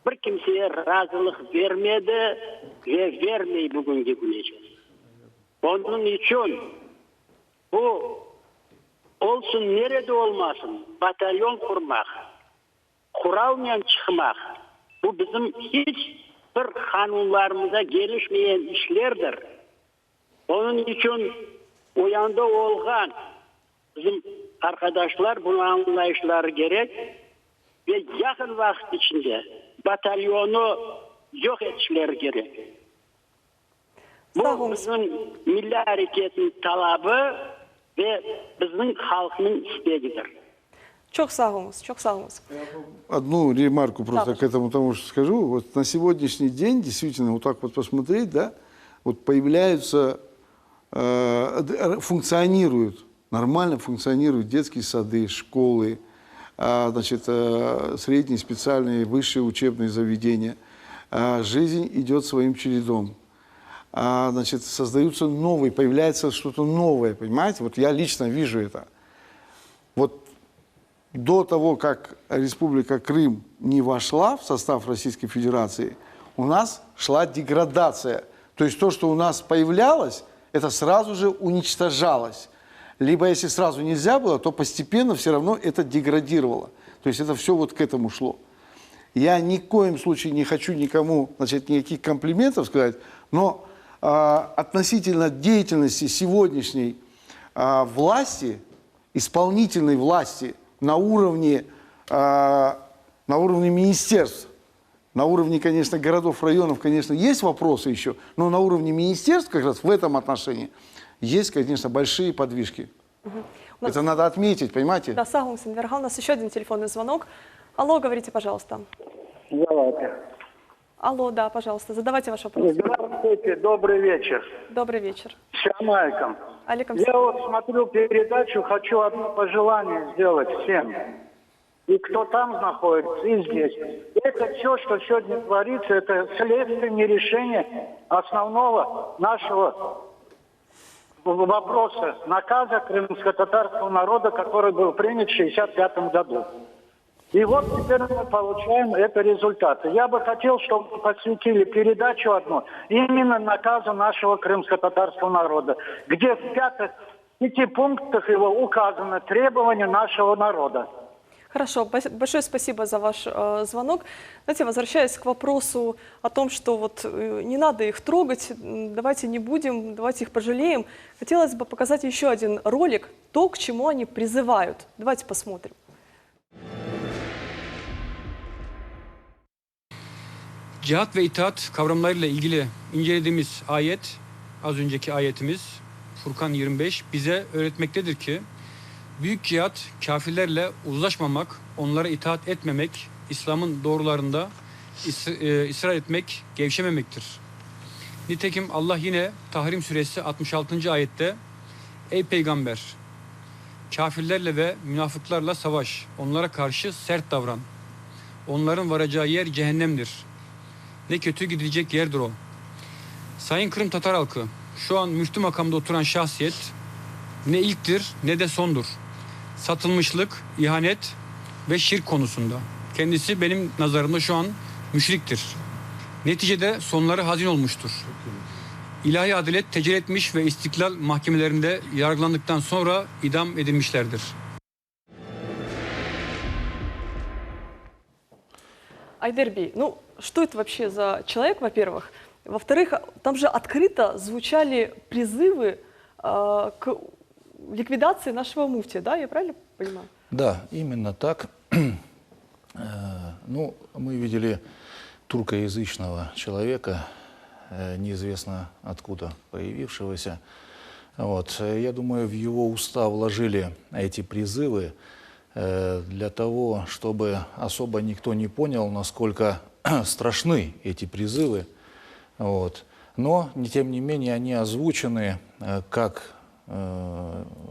bir kimseye razılık vermedi ve vermeyi bugünkü günece. Onun için bu olsun nerede olmasın batalyon kurmak, kuralmayan çıkmak bu bizim hiç bir kanunlarımıza gelişmeyen işlerdir. Onun için o yanda olgan bizim arkadaşlar bunu anlayışları gerek ve yakın vakit içinde batalyonu yok etişleri gerek. Bu bizim milli hareketin talabı ve bizim halkın isteğidir. Çok sağ olun, çok sağ olun. Одну ремарку просто Да, к этому тому, что скажу. Вот на сегодняшний день, действительно, вот так вот посмотреть, да, вот появляются, функционируют, нормально функционируют детские сады, школы, значит, средние, специальные, высшие учебные заведения. Жизнь идет своим чередом. Значит, создаются новые, появляется что-то новое, понимаете? Вот я лично вижу это. Вот до того, как Республика Крым не вошла в состав Российской Федерации, у нас шла деградация. То есть то, что у нас появлялось, это сразу же уничтожалось. Либо если сразу нельзя было, то постепенно все равно это деградировало. То есть это все вот к этому шло. Я ни в коем случае не хочу никому, значит, никаких комплиментов сказать, но относительно деятельности сегодняшней власти, исполнительной власти на уровне министерств, на уровне, конечно, городов, районов, конечно, есть вопросы еще, но на уровне министерств как раз в этом отношении есть, конечно, большие подвижки. Это надо отметить, понимаете? Да, согласен, Верга. У нас еще один телефонный звонок. Алло, говорите, пожалуйста. Давайте. Алло, да, пожалуйста, задавайте ваш вопрос. Здравствуйте, добрый вечер. Добрый вечер. Салам алейкум. Алейкум Я салам. вот смотрю передачу, хочу одно пожелание сделать всем. И кто там находится, и здесь. Это все, что сегодня творится, это следствие нерешения основного нашего вопроса, наказа крымско-татарского народа, который был принят в 1965 году. И вот теперь мы получаем это результаты. Я бы хотел, чтобы вы посвятили передачу одну именно наказу нашего крымско-татарского народа, где в 5 пунктах его указано требования нашего народа. Хорошо, большое спасибо за ваш звонок. Знаете, возвращаясь к вопросу о том, что вот не надо их трогать, давайте не будем, давайте их пожалеем, хотелось бы показать еще один ролик, то, к чему они призывают. Давайте посмотрим. Cihat ve itaat kavramlarıyla ilgili incelediğimiz ayet, az önceki ayetimiz Furkan 25 bize öğretmektedir ki büyük cihat kafirlerle uzlaşmamak, onlara itaat etmemek, İslam'ın doğrularında ısrar etmek, gevşememektir. Nitekim Allah yine Tahrim suresi 66. ayette ey peygamber kafirlerle ve münafıklarla savaş, onlara karşı sert davran. Onların varacağı yer cehennemdir. Ne kötü gidilecek yerdir o. Sayın Kırım Tatar halkı, şu an müftü makamında oturan şahsiyet ne ilktir ne de sondur. Satılmışlık, ihanet ve şirk konusunda. Kendisi benim nazarımda şu an müşriktir. Neticede sonları hazin olmuştur. İlahi adalet tecelli etmiş ve istiklal mahkemelerinde yargılandıktan sonra idam edilmişlerdir. Айдарби, ну что это вообще за человек, во-первых? Во-вторых, там же открыто звучали призывы к ликвидации нашего муфтия, да? Я правильно понимаю? Да, именно так. Ну, мы видели туркоязычного человека, неизвестно откуда появившегося. Вот. Я думаю, в его уста вложили эти призывы для того, чтобы особо никто не понял, насколько страшны эти призывы. Вот. Но, тем не менее, они озвучены как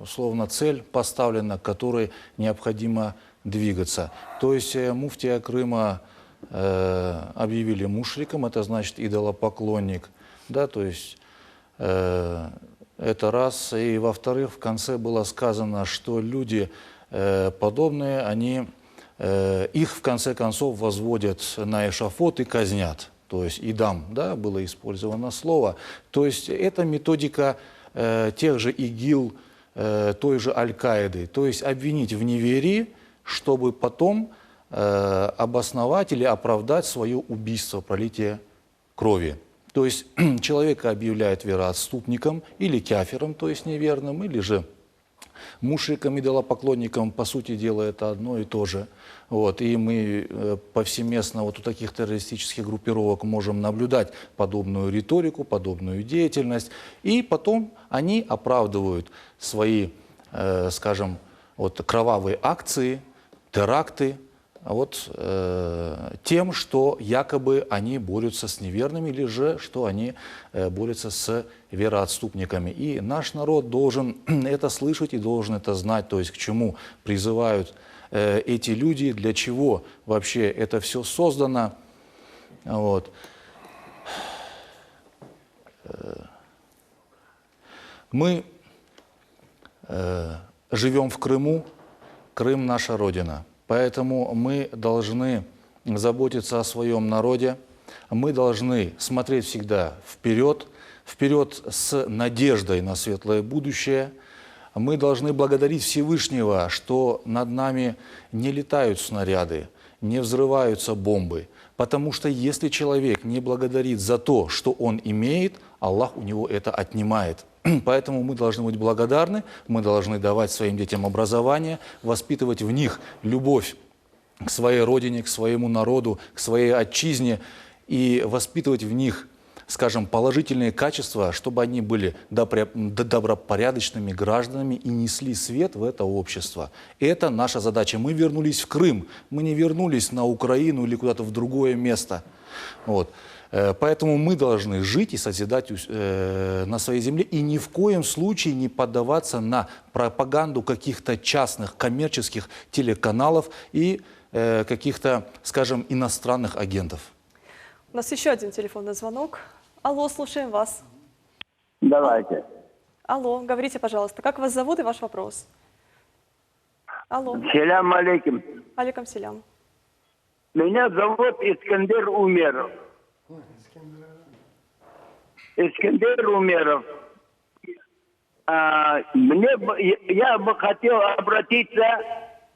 словно цель поставлена, к которой необходимо двигаться. То есть муфтия Крыма объявили мушриком, это значит идолопоклонник. Да, то есть это раз. И во-вторых, в конце было сказано, что люди подобные, они, их в конце концов возводят на эшафот и казнят. То есть идам, да, было использовано слово. То есть это методика тех же ИГИЛ, той же Аль-Каиды. То есть обвинить в неверии, чтобы потом обосновать или оправдать свое убийство, пролитие крови. То есть человека объявляют вероотступником или кафиром, то есть неверным, или же мушриком, идолопоклонником. По сути дела, это одно и то же. Вот. И мы повсеместно вот у таких террористических группировок можем наблюдать подобную риторику, подобную деятельность. И потом они оправдывают свои, скажем, вот, кровавые акции, теракты, вот, тем, что якобы они борются с неверными, или же, что они борются с вероотступниками. И наш народ должен это слышать и должен это знать, то есть к чему призывают эти люди, для чего вообще это все создано. Вот. Мы живем в Крыму, Крым наша Родина. Поэтому мы должны заботиться о своем народе, мы должны смотреть всегда вперед, вперед с надеждой на светлое будущее. Мы должны благодарить Всевышнего, что над нами не летают снаряды, не взрываются бомбы. Потому что если человек не благодарит за то, что он имеет, Аллах у него это отнимает. Поэтому мы должны быть благодарны, мы должны давать своим детям образование, воспитывать в них любовь к своей родине, к своему народу, к своей отчизне и воспитывать в них, скажем, положительные качества, чтобы они были добропорядочными гражданами и несли свет в это общество. Это наша задача. Мы вернулись в Крым, мы не вернулись на Украину или куда-то в другое место. Вот. Поэтому мы должны жить и созидать на своей земле и ни в коем случае не поддаваться на пропаганду каких-то частных коммерческих телеканалов и каких-то, скажем, иностранных агентов. У нас еще один телефонный звонок. Алло, слушаем вас. Давайте. Алло, говорите, пожалуйста, как вас зовут и ваш вопрос? Алло. Селям алейкум. Алейкум селям. Меня зовут Искандер Умеров. Искандер Умеров. Я бы хотел обратиться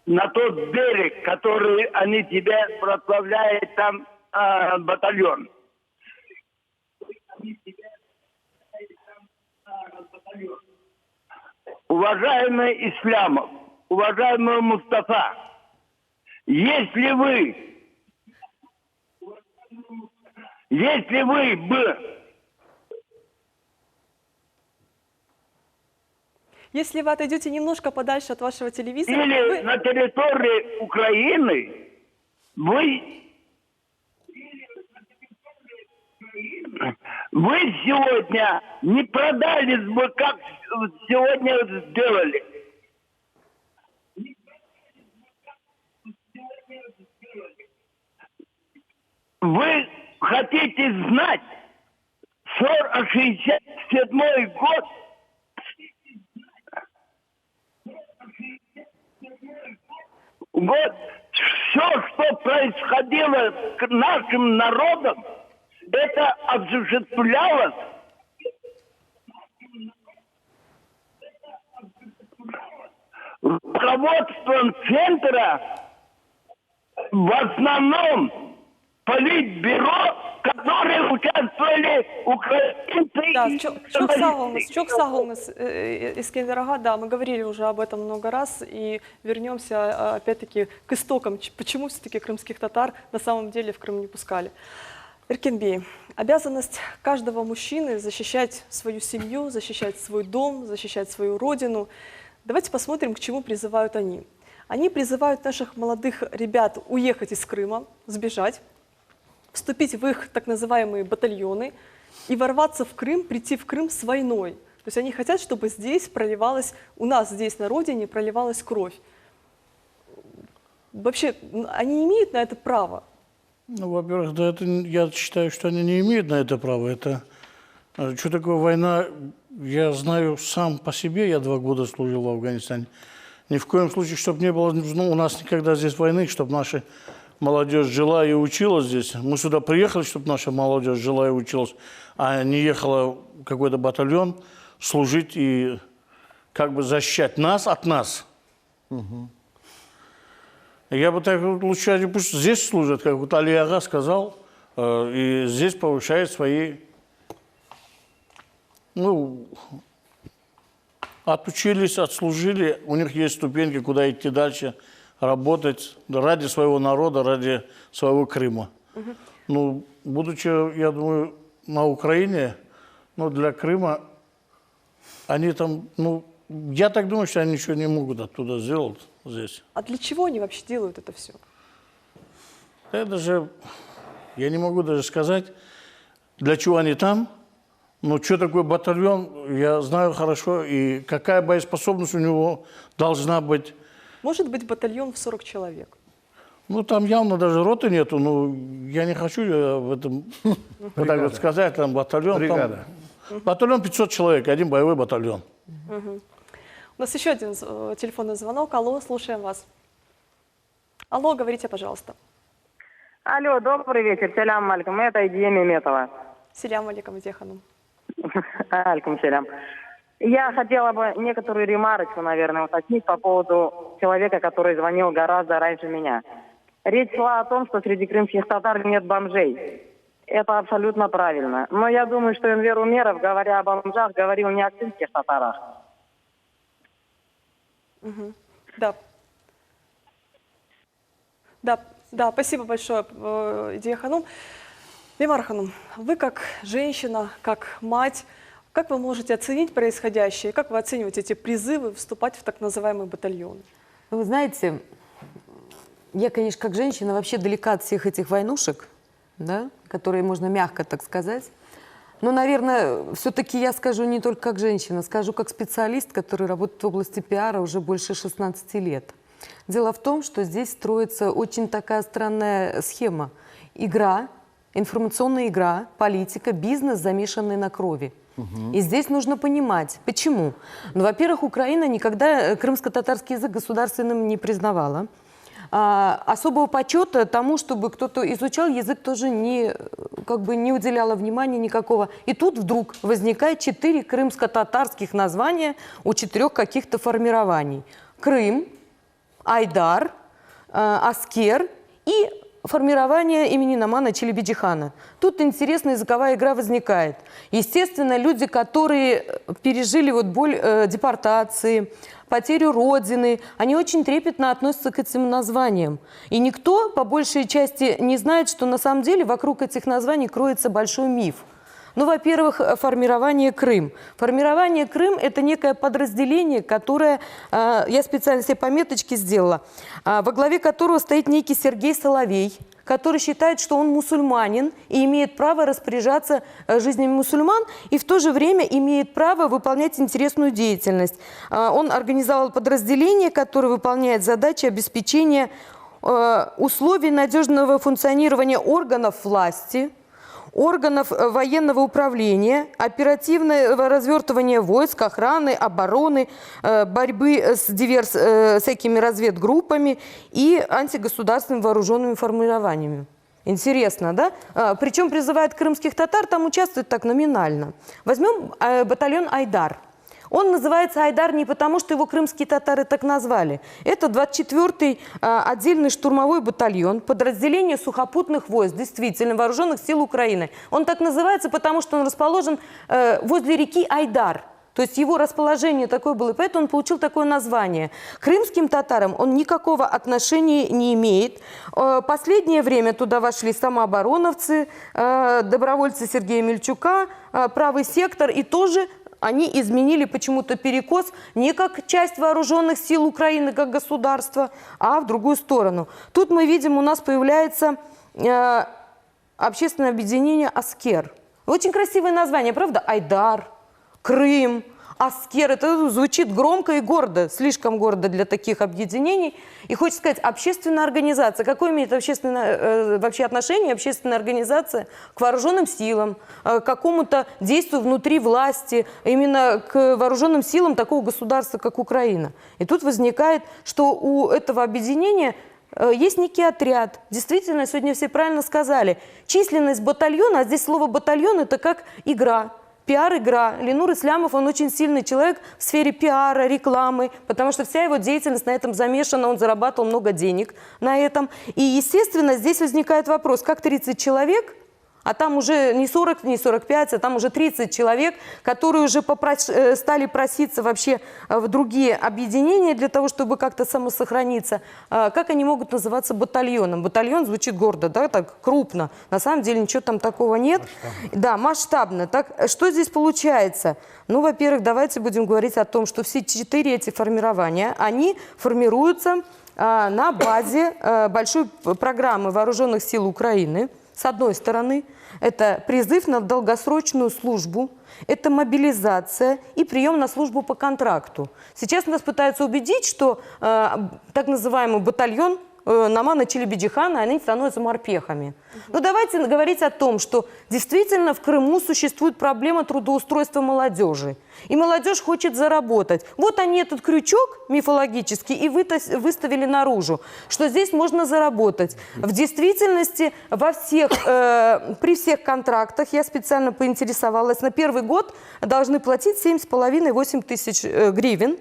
на тот берег, который они тебя прославляют, там батальон. Уважаемый Исламов, уважаемый Мустафа, если вы бы... Если вы отойдете немножко подальше от вашего телевизора... Или на территории Украины вы сегодня не продались бы, как сегодня сделали. Вы хотите знать 67-й год? Вот все, что происходило с нашим народом, это осуществлялось руководством центра, в основном политбюро, которые участвовали украинцы. Да, çok sağ olunuz Искендер Ага. Да, мы говорили уже об этом много раз и вернемся опять-таки к истокам, почему все-таки крымских татар на самом деле в Крым не пускали. Эркен Бей, обязанность каждого мужчины защищать свою семью, защищать свой дом, защищать свою родину. Давайте посмотрим, к чему призывают они. Они призывают наших молодых ребят уехать из Крыма, сбежать, вступить в их так называемые батальоны и ворваться в Крым, прийти в Крым с войной. То есть они хотят, чтобы здесь проливалась, у нас здесь на родине проливалась кровь. Вообще, они имеют на это право? Ну, во-первых, да, я считаю, что они не имеют на это права. Это, что такое война, я знаю сам по себе, я 2 года служил в Афганистане. Ни в коем случае, чтобы не было у нас никогда здесь войны, чтобы наша молодежь жила и училась здесь. Мы сюда приехали, чтобы наша молодежь жила и училась, а не ехала в какой-то батальон служить и как бы защищать нас от нас. Я бы так лучше, пусть здесь служат, как вот Али Ага сказал, и здесь повышают свои, ну, отучились, отслужили, у них есть ступеньки, куда идти дальше, работать ради своего народа, ради своего Крыма. Ну, будучи, я думаю, на Украине, ну, для Крыма, они там, ну, я так думаю, что они ничего не могут оттуда сделать здесь. А для чего они вообще делают это все? Это же, я не могу даже сказать, для чего они там. Но что такое батальон, я знаю хорошо, и какая боеспособность у него должна быть. Может быть батальон в 40 человек? Ну, там явно даже роты нету, но я не хочу в этом вот так вот сказать, там батальон. Бригада. Там, батальон 500 человек, один боевой батальон. У нас еще один телефонный звонок. Алло, слушаем вас. Алло, говорите, пожалуйста. Алло, добрый вечер, салям алейкум, это Идия Меметова. Салям алейкум, Идия Ханум. Алейкум салям. Я хотела бы некоторую ремарочку, наверное, уточнить по поводу человека, который звонил гораздо раньше меня. Речь шла о том, что среди крымских татар нет бомжей. Это абсолютно правильно. Но я думаю, что Энвер Умеров, говоря о бомжах, говорил не о крымских татарах. Да. Да, спасибо большое, Идия Ханум. Бимар Ханум, вы как женщина, как мать, как вы можете оценить происходящее? Как вы оцениваете эти призывы вступать в так называемый батальон? Вы знаете, я, конечно, как женщина вообще далека от всех этих войнушек, да, которые можно мягко так сказать. Но, наверное, все-таки я скажу не только как женщина, скажу как специалист, который работает в области пиара уже больше 16 лет. Дело в том, что здесь строится очень такая странная схема. Игра, информационная игра, политика, бизнес, замешанный на крови. И здесь нужно понимать, почему. Ну, во-первых, Украина никогда крымско-татарский язык государственным не признавала. Особого почета тому, чтобы кто-то изучал язык, тоже не уделяла внимания никакого. И тут вдруг возникает 4 крымско-татарских названия у 4 каких-то формирований. Крым, Айдар, Аскер и формирование имени Намана Челебиджихана. Тут интересная языковая игра возникает. Естественно, люди, которые пережили боль депортации, потерю родины, они очень трепетно относятся к этим названиям. И никто, по большей части, не знает, что на самом деле вокруг этих названий кроется большой миф. Ну, во-первых, формирование Крым. Формирование Крым – это некое подразделение, которое, я специально себе пометочки сделала, во главе которого стоит некий Сергей Соловей, который считает, что он мусульманин и имеет право распоряжаться жизнями мусульман, и в то же время имеет право выполнять интересную деятельность. Он организовал подразделение, которое выполняет задачи обеспечения условий надежного функционирования органов власти, органов военного управления, оперативного развертывания войск, охраны, обороны, борьбы с всякими разведгруппами и антигосударственными вооруженными формированиями. Интересно, да? Причем призывают крымских татар, там участвуют так номинально. Возьмем батальон «Айдар». Он называется «Айдар» не потому, что его крымские татары так назвали. Это 24-й отдельный штурмовой батальон, подразделение сухопутных войск, действительно, вооруженных сил Украины. Он так называется, потому что он расположен возле реки Айдар. То есть его расположение такое было, и поэтому он получил такое название. К крымским татарам он никакого отношения не имеет. Последнее время туда вошли самообороновцы, добровольцы Сергея Мельчука, правый сектор, и тоже они изменили почему-то перекос не как часть вооруженных сил Украины, как государства, а в другую сторону. Тут мы видим, у нас появляется общественное объединение «Аскер». Очень красивое название, правда? Айдар, Крым, Аскер, это звучит громко и гордо, слишком гордо для таких объединений. И хочется сказать, общественная организация. Какое имеет вообще отношение общественная организация к вооруженным силам, к какому-то действию внутри власти, именно к вооруженным силам такого государства, как Украина? И тут возникает, что у этого объединения есть некий отряд. Действительно, сегодня все правильно сказали. Численность батальона, а здесь слово «батальон» – это как игра. Пиар-игра. Ленур Ислямов, он очень сильный человек в сфере пиара, рекламы, потому что вся его деятельность на этом замешана, он зарабатывал много денег на этом. И, естественно, здесь возникает вопрос, как 30 человек, а там уже не 40, не 45, а там уже 30 человек, которые уже стали проситься вообще в другие объединения для того, чтобы как-то самосохраниться. Как они могут называться батальоном? Батальон звучит гордо, да, так крупно. На самом деле ничего там такого нет. Да, масштабно. Так, что здесь получается? Ну, во-первых, давайте будем говорить о том, что все 4 эти формирования, они формируются на базе большой программы Вооруженных сил Украины. С одной стороны, это призыв на долгосрочную службу, это мобилизация и прием на службу по контракту. Сейчас нас пытаются убедить, что так называемый батальон Намана Челебиджихана, они становятся морпехами. Но давайте говорить о том, что действительно в Крыму существует проблема трудоустройства молодежи. И молодежь хочет заработать. Вот они этот крючок мифологический и выставили наружу, что здесь можно заработать. В действительности при всех контрактах, я специально поинтересовалась, на первый год должны платить 7,5-8 тысяч гривен.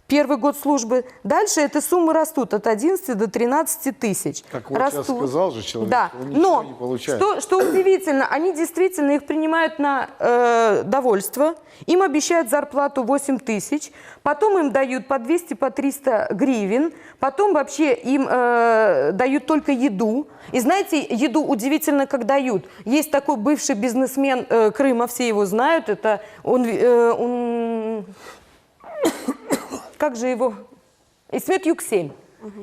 Первый год службы. Дальше эти суммы растут от 11 до 13 тысяч. Как вот сейчас сказал же человек, да. он ничего Но не получает. Что удивительно, они действительно их принимают на довольство, им обещают зарплату 8 тысяч, потом им дают по 200, по 300 гривен, потом вообще им дают только еду. И знаете, еду удивительно как дают. Есть такой бывший бизнесмен Крыма, все его знают, это он как же его? Исмет Юксель.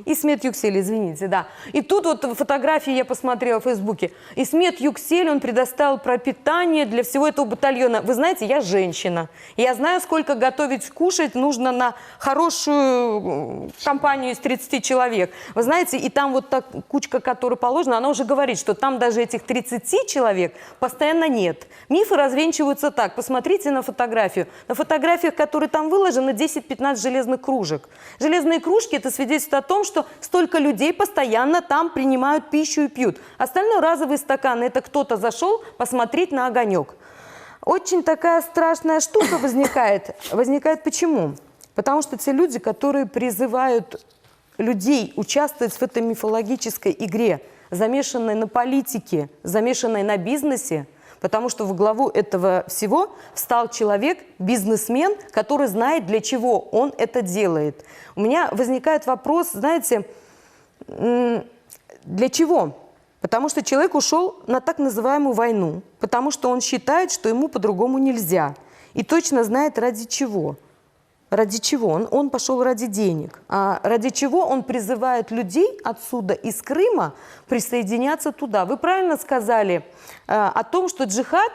Исмет Юксель, извините, да. И тут вот фотографии я посмотрела в Фейсбуке. Исмет Юксель, он предоставил пропитание для всего этого батальона. Вы знаете, я женщина. Я знаю, сколько готовить, кушать нужно на хорошую компанию из 30 человек. Вы знаете, и там вот та кучка, которая положена, она уже говорит, что там даже этих 30 человек постоянно нет. Мифы развенчиваются так. Посмотрите на фотографию. На фотографиях, которые там выложены, 10-15 железных кружек. Железные кружки – это свидетельство о том, что столько людей постоянно там принимают пищу и пьют. Остальное разовые стаканы – это кто-то зашел посмотреть на огонек. Очень такая страшная штука возникает. Возникает почему? Потому что те люди, которые призывают людей участвовать в этой мифологической игре, замешанной на политике, замешанной на бизнесе, потому что во главу этого всего встал человек, бизнесмен, который знает, для чего он это делает. У меня возникает вопрос, знаете, для чего? Потому что человек ушел на так называемую войну, потому что он считает, что ему по-другому нельзя. И точно знает, ради чего. Ради чего? Он пошел ради денег. А ради чего он призывает людей отсюда, из Крыма, присоединяться туда? Вы правильно сказали о том, что джихад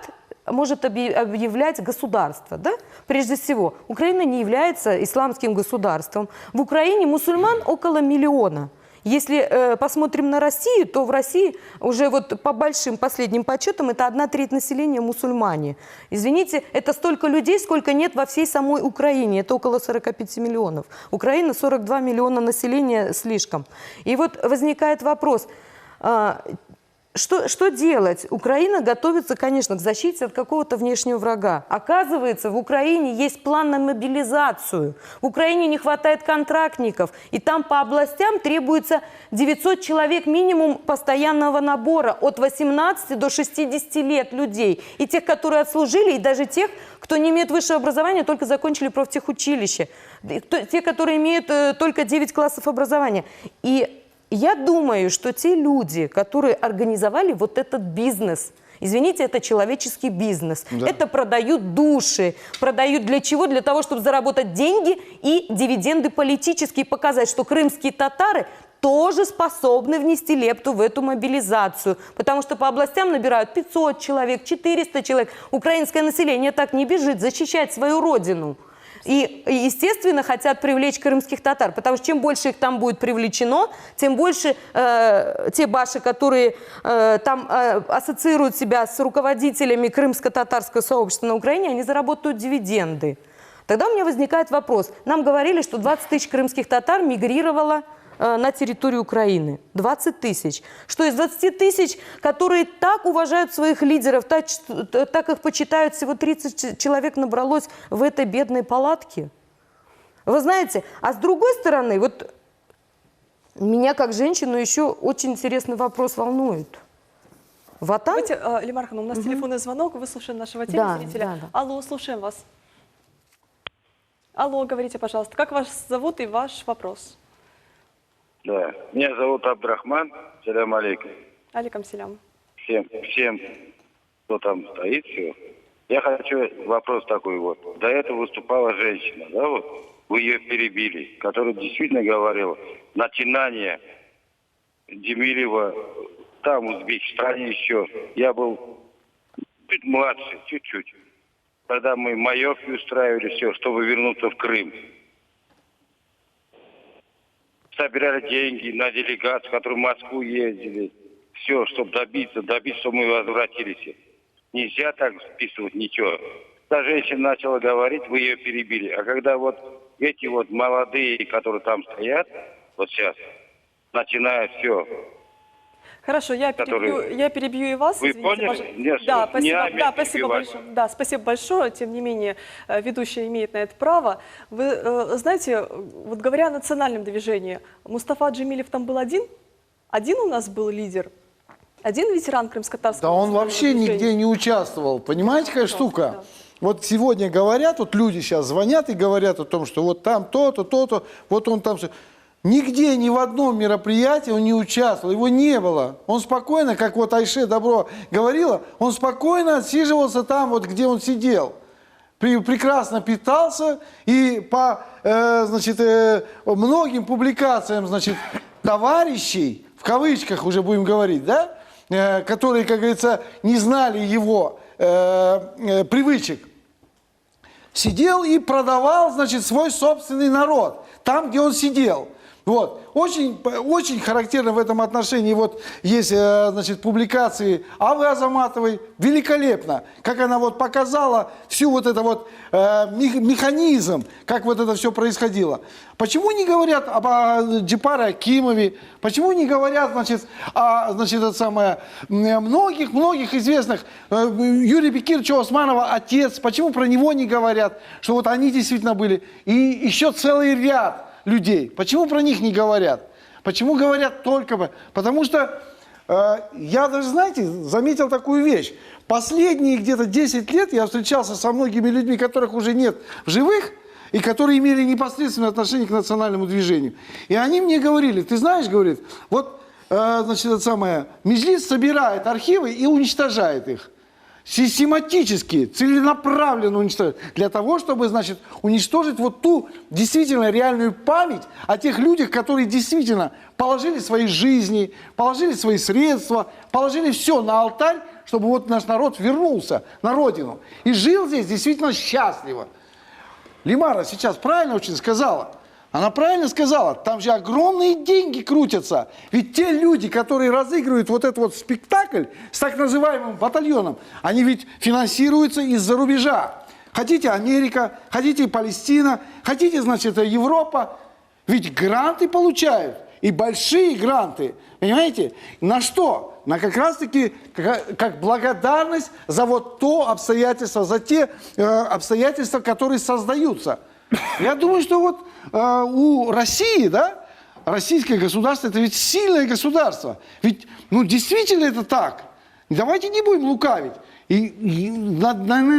может объявлять государство. Да? Прежде всего, Украина не является исламским государством. В Украине мусульман около 1 миллиона. Если посмотрим на Россию, то в России уже вот по большим последним подсчетам это 1/3 населения мусульмане. Извините, это столько людей, сколько нет во всей самой Украине. Это около 45 миллионов. Украина 42 миллиона населения слишком. И вот возникает вопрос, что делать? Украина готовится, конечно, к защите от какого-то внешнего врага. Оказывается, в Украине есть план на мобилизацию. В Украине не хватает контрактников. И там по областям требуется 900 человек минимум постоянного набора от 18 до 60 лет людей. И тех, которые отслужили, и даже тех, кто не имеет высшего образования, только закончили профтехучилище. Те, которые имеют только 9 классов образования. И я думаю, что те люди, которые организовали вот этот бизнес, извините, это человеческий бизнес, да. Это продают души, продают для чего? Для того, чтобы заработать деньги и дивиденды политические, показать, что крымские татары тоже способны внести лепту в эту мобилизацию, потому что по областям набирают 500 человек, 400 человек. Украинское население так не бежит защищать свою родину. И, естественно, хотят привлечь крымских татар, потому что чем больше их там будет привлечено, тем больше те баши, которые там ассоциируют себя с руководителями крымско-татарского сообщества на Украине, они заработают дивиденды. Тогда у меня возникает вопрос. Нам говорили, что 20 тысяч крымских татар мигрировало на территорию Украины. 20 тысяч. Что из 20 тысяч, которые так уважают своих лидеров, так их почитают, всего 30 человек набралось в этой бедной палатке? Вы знаете, а с другой стороны, вот меня как женщину еще очень интересный вопрос волнует. Ватан? Давайте, Лимар Ханым, у нас телефонный звонок, выслушаем нашего телезрителя. Да. Алло, слушаем вас. Алло, говорите, пожалуйста, как вас зовут и ваш вопрос? Да, меня зовут Абдрахман. Салям алейкум. Алейкум салям. Всем, кто там стоит, все. Я хочу вопрос такой вот. До этого выступала женщина, да, вот, вы ее перебили, которая действительно говорила, начинание Демирова там, в Узбекистане еще. Я был чуть младше, чуть-чуть. Когда мы маевки устраивали, все, чтобы вернуться в Крым. Собирали деньги на делегацию, которые в Москву ездили. Все, чтобы добиться, чтобы мы возвратились. Нельзя так списывать ничего. Та женщина начала говорить, вы ее перебили. А когда вот эти вот молодые, которые там стоят, вот сейчас, начинают все. Хорошо, я перебью и вас. Вы извините, поняли? Нет, да, спасибо большое. Да, спасибо большое. Тем не менее, ведущая имеет на это право. Вы знаете, вот говоря о национальном движении, Мустафа Джемилев там был один? Один у нас был лидер? Один ветеран крымско-татарского? Да он вообще движения? нигде не участвовал. Понимаете, какая штука? Да. Вот сегодня говорят, вот люди сейчас звонят и говорят о том, что вот там то-то, то-то, вот он там все. Нигде, ни в одном мероприятии он не участвовал, его не было. Он спокойно, как вот Айше Добро говорила, он спокойно отсиживался там, вот где он сидел. Прекрасно питался и по многим публикациям товарищей, в кавычках уже будем говорить, да, которые, как говорится, не знали его привычек, сидел и продавал, свой собственный народ, там, где он сидел. Вот. Очень характерно в этом отношении вот есть публикации Авы Азаматовой. Великолепно, как она вот показала всю вот это вот механизм, как вот это все происходило. Почему не говорят об Джипаре Акимове? Почему не говорят о многих известных, Юрия Бекировича Османова отец? Почему про него не говорят, что вот они действительно были? И еще целый ряд людей. Почему про них не говорят? Почему говорят только... Потому что я даже, знаете, заметил такую вещь. Последние где-то 10 лет я встречался со многими людьми, которых уже нет в живых, и которые имели непосредственное отношение к национальному движению. И они мне говорили, ты знаешь, говорит, вот, Меджлис собирает архивы и уничтожает их. Систематически, целенаправленно уничтожать, для того, чтобы, уничтожить вот ту действительно реальную память о тех людях, которые действительно положили свои жизни, положили свои средства, положили все на алтарь, чтобы вот наш народ вернулся на родину и жил здесь действительно счастливо. Лимара сейчас правильно очень сказала. Она правильно сказала, там же огромные деньги крутятся. Ведь те люди, которые разыгрывают вот этот вот спектакль с так называемым батальоном, они ведь финансируются из-за рубежа. Хотите Америка, хотите Палестина, хотите, Европа. Ведь гранты получают, и большие гранты. Понимаете? На что? На как раз-таки как благодарность за вот то обстоятельство, за те обстоятельства, которые создаются. Я думаю, что вот у России, да, российское государство, это ведь сильное государство. Ведь, действительно это так. Давайте не будем лукавить. И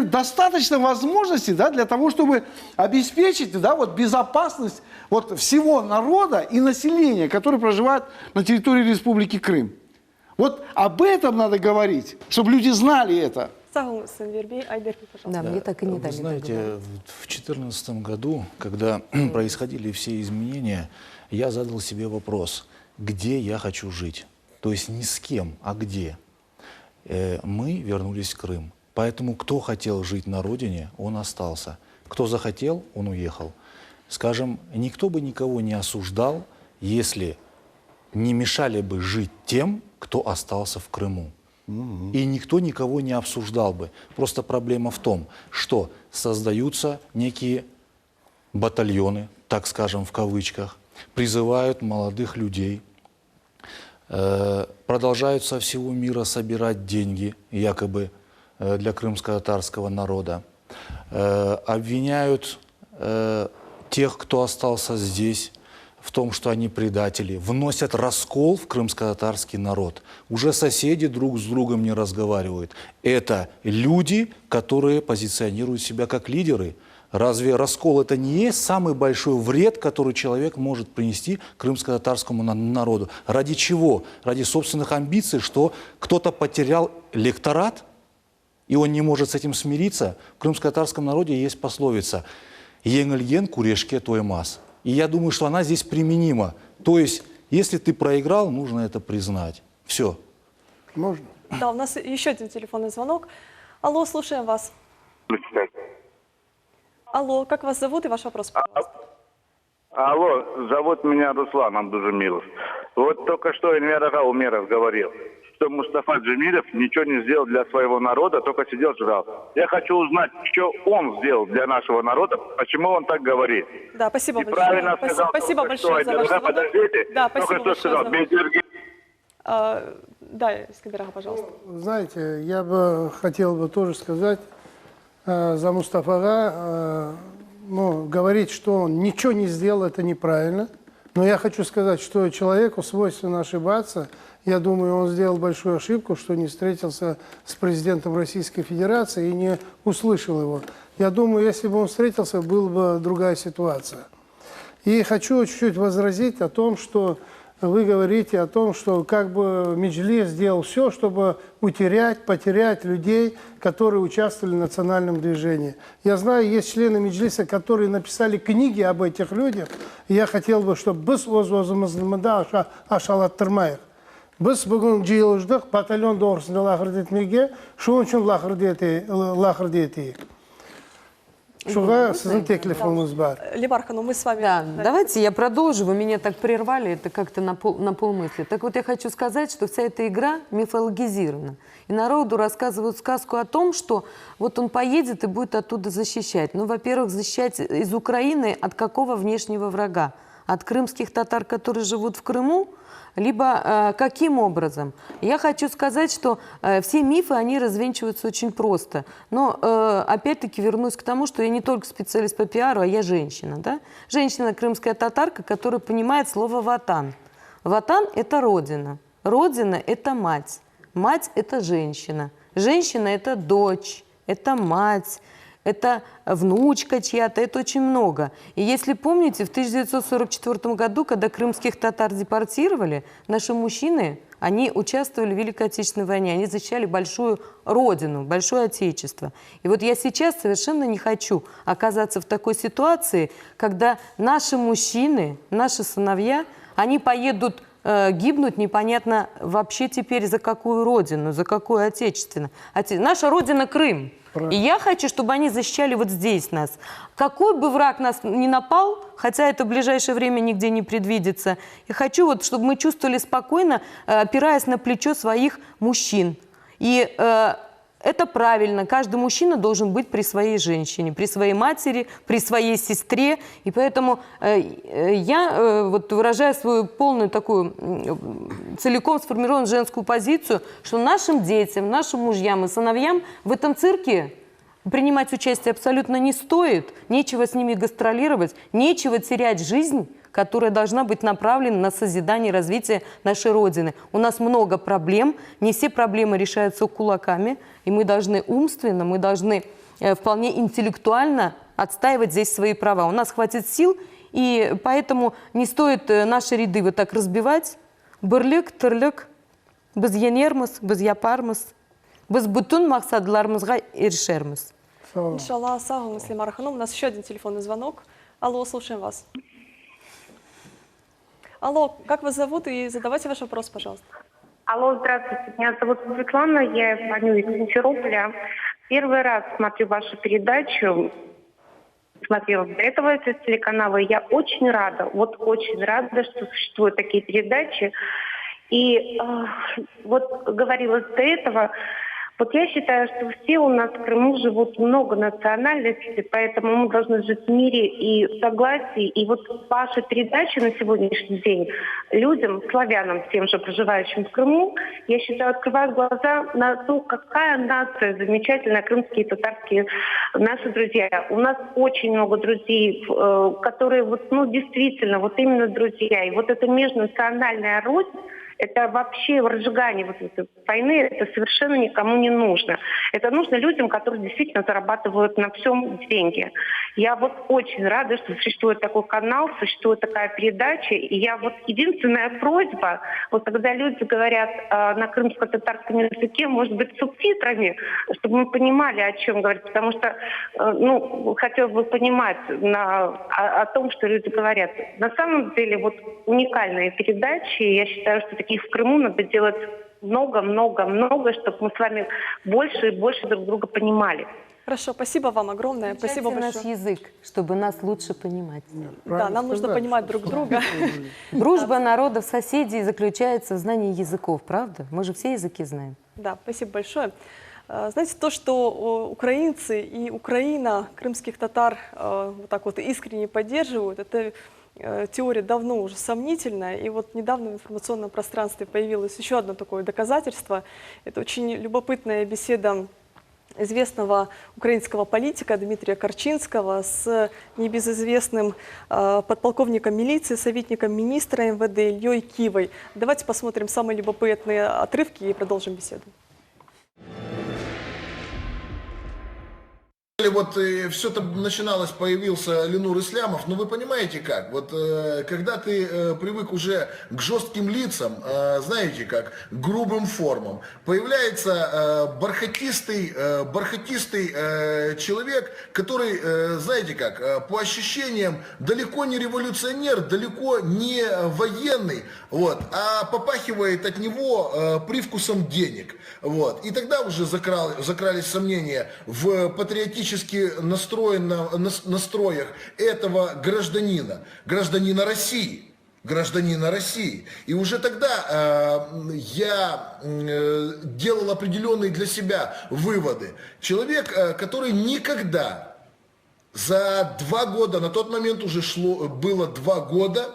достаточно возможностей, да, для того, чтобы обеспечить, да, вот безопасность вот всего народа и населения, которое проживает на территории Республики Крым. Вот об этом надо говорить, чтобы люди знали это. Да, мне так и не дали. Вы знаете, в 2014 году, когда происходили все изменения, я задал себе вопрос, где я хочу жить. То есть не с кем, а где. Мы вернулись в Крым. Поэтому кто хотел жить на родине, он остался. Кто захотел, он уехал. Скажем, никто бы никого не осуждал, если не мешали бы жить тем, кто остался в Крыму. И никто никого не обсуждал бы. Просто проблема в том, что создаются некие батальоны, так скажем, в кавычках, призывают молодых людей, продолжают со всего мира собирать деньги, якобы для крымско-татарского народа, обвиняют тех, кто остался здесь, в том, что они предатели, вносят раскол в крымско-татарский народ. Уже соседи друг с другом не разговаривают. Это люди, которые позиционируют себя как лидеры. Разве раскол это не есть самый большой вред, который человек может принести крымско-татарскому народу? Ради чего? Ради собственных амбиций, что кто-то потерял электорат, и он не может с этим смириться? В крымско-татарском народе есть пословица «Еңілген курешке тоймас». И я думаю, что она здесь применима. То есть, если ты проиграл, нужно это признать. Все. Можно? Да, у нас еще один телефонный звонок. Алло, слушаем вас. Алло, как вас зовут и ваш вопрос, пожалуйста? Алло, зовут меня Руслан Абдужамилов. Вот только что Эльмир Ага Умеров говорил, что Мустафа Джемилев ничего не сделал для своего народа, только сидел, ждал. Я хочу узнать, что он сделал для нашего народа, почему он так говорит. Да, спасибо И большое. правильно сказал, Спасибо большое за ваш звонок. Подождите, Да, спасибо только что большое сказал. Да, Искандер Ага, пожалуйста. Знаете, я бы хотел бы тоже сказать за Мустафага, говорить, что он ничего не сделал, это неправильно. Но я хочу сказать, что человеку свойственно ошибаться. Я думаю, он сделал большую ошибку, что не встретился с президентом Российской Федерации и не услышал его. Я думаю, если бы он встретился, была бы другая ситуация. И хочу чуть-чуть возразить о том, что вы говорите о том, что как бы Меджлис сделал все, чтобы потерять людей, которые участвовали в национальном движении. Я знаю, есть члены Меджлиса, которые написали книги об этих людях. И я хотел бы, чтобы біз өз-өзімізді ашалаттырмайық. Біз бүгін жиылдық, батальон doğrusында лақырды етмеге, шоң үшін лақырды етейік. Шуға сіздің теклифіңіз бар. Лебарха, мы с вами... Да, давайте я продолжу. Вы меня так прервали, это как-то на полмысли. Так вот, я хочу сказать, что вся эта игра мифологизирована. И народу рассказывают сказку о том, что вот он поедет и будет оттуда защищать. Ну, во-первых, защищать из Украины от какого внешнего врага? От крымских татар, которые живут в Крыму? Либо каким образом? Я хочу сказать, что все мифы, они развенчиваются очень просто. Но опять-таки вернусь к тому, что я не только специалист по пиару, а я женщина. Да? Женщина, крымская татарка, которая понимает слово «ватан». Ватан – это родина. Родина – это мать. Мать – это женщина. Женщина – это дочь, это мать. Это внучка чья-то, это очень много. И если помните, в 1944 году, когда крымских татар депортировали, наши мужчины, они участвовали в Великой Отечественной войне, они защищали большую родину, большое отечество. И вот я сейчас совершенно не хочу оказаться в такой ситуации, когда наши мужчины, наши сыновья, они поедут гибнуть непонятно вообще теперь за какую родину, за какую отечественную. Наша родина Крым. И я хочу, чтобы они защищали вот здесь нас. Какой бы враг нас ни напал, хотя это в ближайшее время нигде не предвидится, я хочу, вот, чтобы мы чувствовали спокойно, опираясь на плечо своих мужчин. И это правильно. Каждый мужчина должен быть при своей женщине, при своей матери, при своей сестре. И поэтому я вот выражаю свою полную такую целиком сформированную женскую позицию, что нашим детям, нашим мужьям и сыновьям в этом цирке принимать участие абсолютно не стоит. Нечего с ними гастролировать, нечего терять жизнь, которая должна быть направлена на созидание и развитие нашей Родины. У нас много проблем, не все проблемы решаются кулаками, и мы должны умственно, мы должны вполне интеллектуально отстаивать здесь свои права. У нас хватит сил, и поэтому не стоит наши ряды вот так разбивать. Бірлік, тірлік, біз енерміз, біз япармыз, біз бүтін мақсадларымызға ерішерміз. Иншалла, сау, Муслима Ханом. У нас еще один телефонный звонок. Алло, слушаем вас. Алло, как вас зовут и задавайте ваш вопрос, пожалуйста. Алло, здравствуйте. Меня зовут Светлана, я звоню из Симферополя. Первый раз смотрю вашу передачу. смотрела до этого эти телеканалы. Я очень рада, вот очень рада, что существуют такие передачи. И вот говорилось до этого, вот я считаю, что все у нас в Крыму живут много национальностей, поэтому мы должны жить в мире и в согласии. И вот ваша передача на сегодняшний день людям, славянам, тем же проживающим в Крыму, я считаю, открывает глаза на то, какая нация замечательная, крымские, татарские наши друзья. У нас очень много друзей, которые вот, ну, действительно, вот именно друзья. И вот эта межнациональная рознь, это вообще разжигание вот этой войны, это совершенно никому не нужно. Это нужно людям, которые действительно зарабатывают на всем деньги. Я вот очень рада, что существует такой канал, существует такая передача. И я вот единственная просьба, вот когда люди говорят на крымско-татарском языке, может быть, с субтитрами, чтобы мы понимали, о чем говорят. Потому что, ну, хотелось бы понимать о том, что люди говорят. На самом деле, вот уникальные передачи, я считаю, что таких в Крыму надо делать много-много-много, чтобы мы с вами больше и больше друг друга понимали. Хорошо, спасибо вам огромное. Спасибо большое. Наш язык, чтобы нас лучше понимать. Да, нам нужно понимать друг друга. Дружба народов, соседей заключается в знании языков, правда? Мы же все языки знаем. Да, спасибо большое. Знаете, то, что украинцы и Украина крымских татар вот так вот искренне поддерживают, это теория давно уже сомнительная. И вот недавно в информационном пространстве появилось еще одно такое доказательство. Это очень любопытная беседа известного украинского политика Дмитрия Корчинского с небезызвестным подполковником милиции, советником министра МВД Ильей Кивой. Давайте посмотрим самые любопытные отрывки и продолжим беседу. Вот все это начиналось, появился Ленур Ислямов, но вы понимаете как, вот когда ты привык уже к жестким лицам, знаете как, к грубым формам, появляется бархатистый человек, который, знаете как, по ощущениям далеко не революционер, далеко не военный, вот, а попахивает от него привкусом денег. Вот. И тогда уже закрались сомнения в патриотических настроях этого гражданина России. И уже тогда я делал определенные для себя выводы. Человек, который никогда за 2 года, на тот момент уже было 2 года,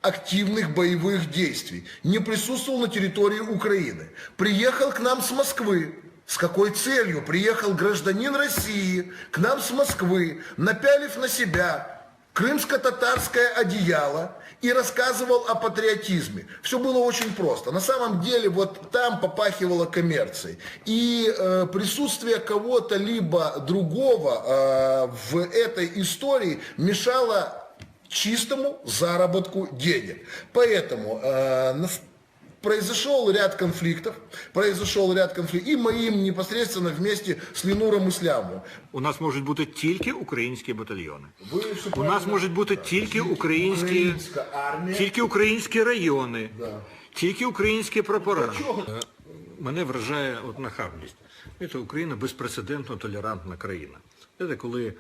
активных боевых действий, не присутствовал на территории Украины, приехал к нам с Москвы. С какой целью приехал гражданин России к нам с Москвы, напялив на себя крымско-татарское одеяло и рассказывал о патриотизме. Все было очень просто. На самом деле вот там попахивало коммерцией. И присутствие кого-то либо другого в этой истории мешало чистому заработку денег. Поэтому произошел ряд конфликтов, и мы им непосредственно вместе з Ленуром Ислямовим. У нас можуть бути тільки українські батальйони. У нас можуть бути тільки українські райони, тільки українські прапори. Мене вражає от нахабність. Це Україна безпрецедентно толерантна країна. Це коли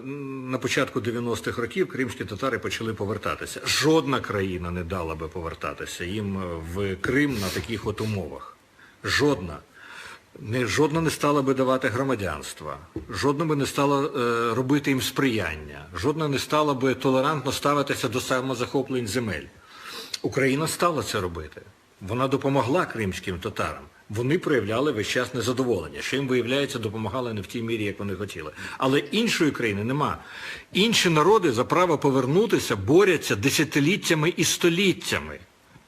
на початку 90-х років кримські татари почали повертатися. Жодна країна не дала би повертатися їм в Крим на таких от умовах. Жодна. Жодна не стала би давати громадянства, жодна би не стала робити їм сприяння, жодна не стала би толерантно ставитися до самозахоплень земель. Україна стала це робити. Вона допомогла кримським татарам. Вони проявляли весь час незадоволення, що їм, виявляється, допомагали не в тій мірі, як вони хотіли. Але іншої країни нема. Інші народи за право повернутися борються десятиліттями і століттями.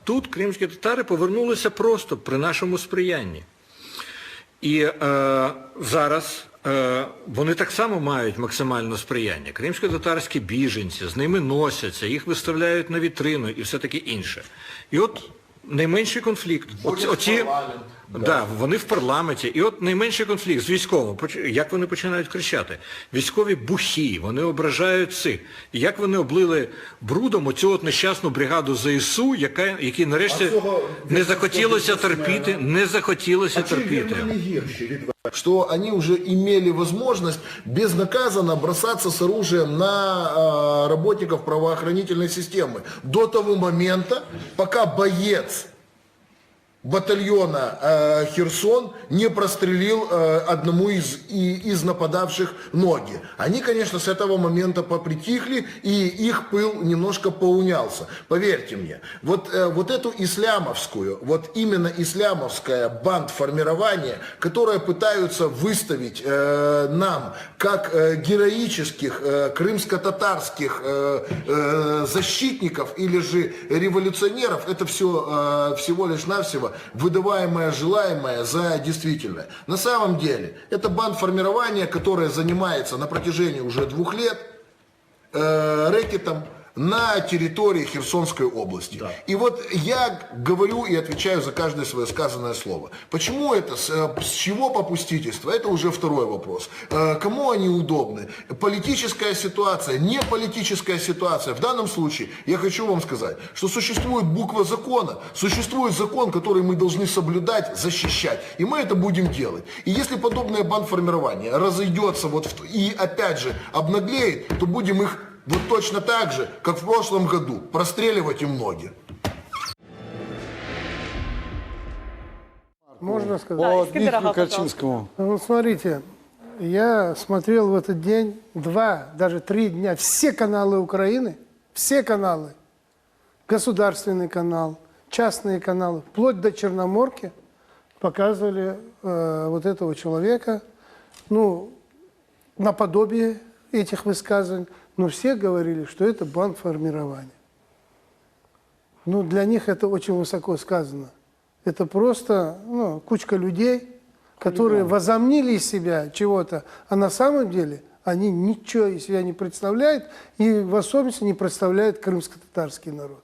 Тут кримські татари повернулися просто при нашому сприянні. І зараз вони так само мають максимальне сприяння. Кримсько-татарські біженці, з ними носяться, їх виставляють на вітрину і все таке інше. І от найменший конфлікт. Вони в парламенті. І от найменший конфлікт з військовим. Як вони починають кричати? Військові бухі, вони ображають цих. Як вони облили брудом оцю от нещасну бригаду ЗСУ, які нарешті не захотілося терпіти. что они уже имели возможность безнаказанно бросаться с оружием на работников правоохранительной системы до того момента, пока боец батальона Херсон не прострелил одному из нападавших ноги. Они, конечно, с этого момента попритихли, и их пыл немножко поунялся. Поверьте мне, вот эту ислямовскую, вот именно ислямовское бандформирование, которое пытаются выставить нам как героических крымско-татарских защитников или же революционеров, это все всего лишь навсего выдаваемое желаемое за действительное. На самом деле, это бандформирование, которое занимается на протяжении уже 2 лет рэкетом на территории Херсонской области. Да. И вот я говорю и отвечаю за каждое свое сказанное слово. Почему это, с чего попустительство, это уже второй вопрос. Кому они удобны? Политическая ситуация, не политическая ситуация. В данном случае я хочу вам сказать, что существует буква закона, существует закон, который мы должны соблюдать, защищать. И мы это будем делать. И если подобное бандформирование разойдется и опять же обнаглеет, то будем их вот точно так же, как в прошлом году, простреливать им ноги. Можно сказать? Да, Искандер, Корчинскому. Ну, смотрите, я смотрел в этот день 2, даже 3 дня все каналы Украины, все каналы, государственный канал, частные каналы, вплоть до Черноморки, показывали вот этого человека, ну, наподобие этих высказываний. Но все говорили, что это бандформирование. Ну, для них это очень высоко сказано. Это просто кучка людей, которые возомнили из себя чего-то, а на самом деле они ничего из себя не представляют, и в особенности не представляют крымско-татарский народ.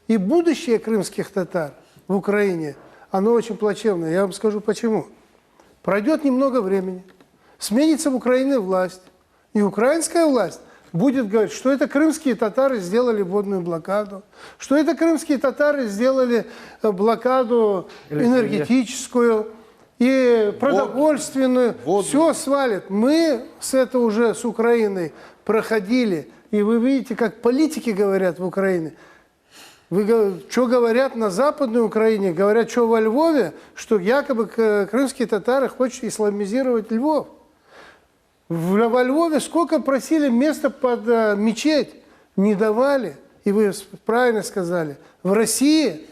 И будущее крымских татар в Украине, оно очень плачевное. Я вам скажу почему. Пройдет немного времени, сменится в Украине власть, и украинская власть будет говорить, что это крымские татары сделали водную блокаду, что это крымские татары сделали блокаду энергетическую и продовольственную. Все свалит. Мы с Украиной проходили, и вы видите, как политики говорят в Украине. Что говорят на Западной Украине, говорят, что во Львове, что якобы крымские татары хотят исламизировать Львов. Во Львове сколько просили места под мечеть, не давали. И вы правильно сказали, в России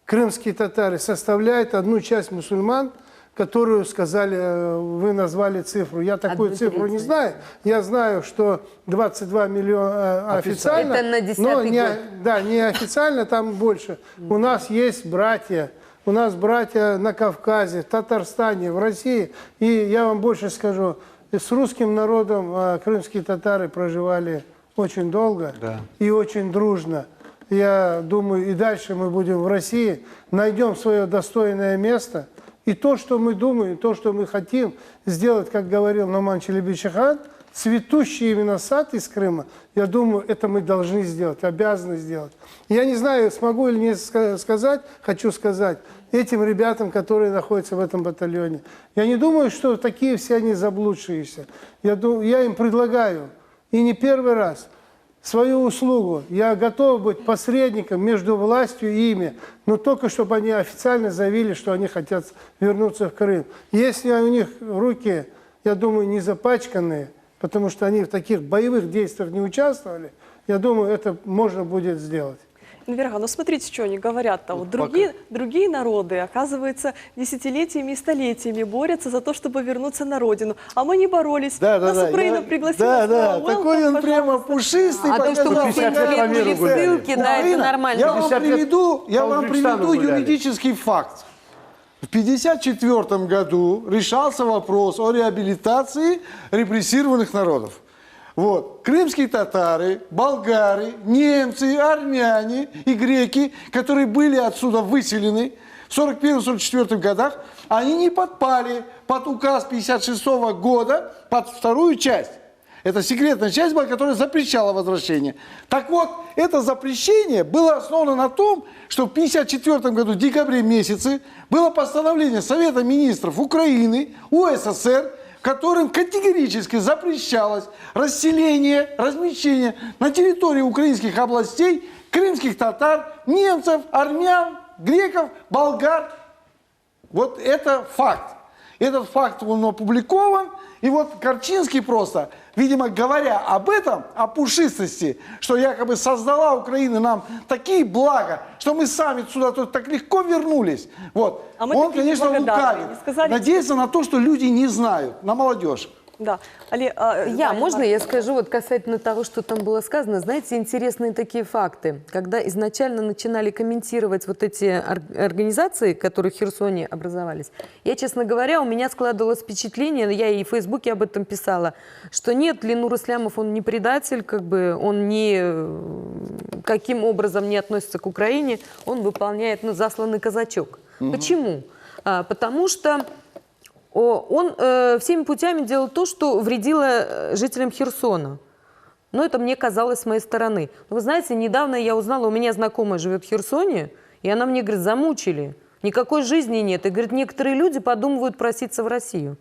крымские татары составляют одну часть мусульман, которую сказали, вы назвали цифру. Я такую цифру не знаю. Я знаю, что 22 миллиона официально. Это на 10-й год. Да, неофициально там больше. У нас есть братья. У нас братья на Кавказе, в Татарстане, в России. И я вам больше скажу, с русским народом крымские татары проживали очень долго и очень дружно. Я думаю, и дальше мы будем в России, найдем свое достойное место. И то, что мы думаем, то, что мы хотим сделать, как говорил Номан Челебичхан, цветущий именно сад из Крыма, я думаю, это мы должны сделать, обязаны сделать. Я не знаю, смогу или не сказать, хочу сказать этим ребятам, которые находятся в этом батальоне. Я не думаю, что такие все они заблудшиеся. Я им предлагаю, и не первый раз, свою услугу. Я готов быть посредником между властью и ими, но только чтобы они официально заявили, что они хотят вернуться в Крым. Если у них руки, я думаю, не запачканные, потому что они в таких боевых действиях не участвовали, я думаю, это можно будет сделать. Инверга, ну смотрите, что они говорят-то. Вот другие народы, оказывается, десятилетиями и столетиями борются за то, чтобы вернуться на родину. А мы не боролись. Нас Украина пригласила. Да, такой он прямо пушистый. А то, что мы 50 лет были в ссылке, да, это нормально. Я вам приведу юридический факт. В 1954 году решался вопрос о реабилитации репрессированных народов. Вот. Крымские татары, болгары, немцы, армяне и греки, которые были отсюда выселены в 1941-1944 годах, они не подпали под указ 1956 года, под вторую часть. Это секретная часть была, которая запрещала возвращение. Так вот, это запрещение было основано на том, что в 1954 году, в декабре месяце, было постановление Совета министров Украины, УССР, которым категорически запрещалось расселение, размещение на территории украинских областей крымских татар, немцев, армян, греков, болгар. Вот это факт. Этот факт, он опубликован. И вот Корчинский просто, видимо, говоря об этом, о пушистости, что якобы создала Украина нам такие блага, что мы сами сюда тут так легко вернулись. Вот. А мы он, такие конечно, благодарные. лукавит. Сказали, Надеется на то, что люди не знают, на молодежь. Да. Можно я скажу вот касательно того, что там было сказано? Знаете, интересные такие факты. Когда изначально начинали комментировать вот эти организации, которые в Херсоне образовались, я, честно говоря, у меня складывалось впечатление, я и в Фейсбуке об этом писала, что нет, Ленур Ислямов, он не предатель, как бы, он каким образом не относится к Украине, он выполняет, засланный казачок. Почему? Потому что он всеми путями делал то, что вредило жителям Херсона. Но это мне казалось с моей стороны. Но вы знаете, недавно я узнала, у меня знакомая живет в Херсоне, и она мне говорит, замучили, никакой жизни нет. И говорит, некоторые люди подумывают проситься в Россию.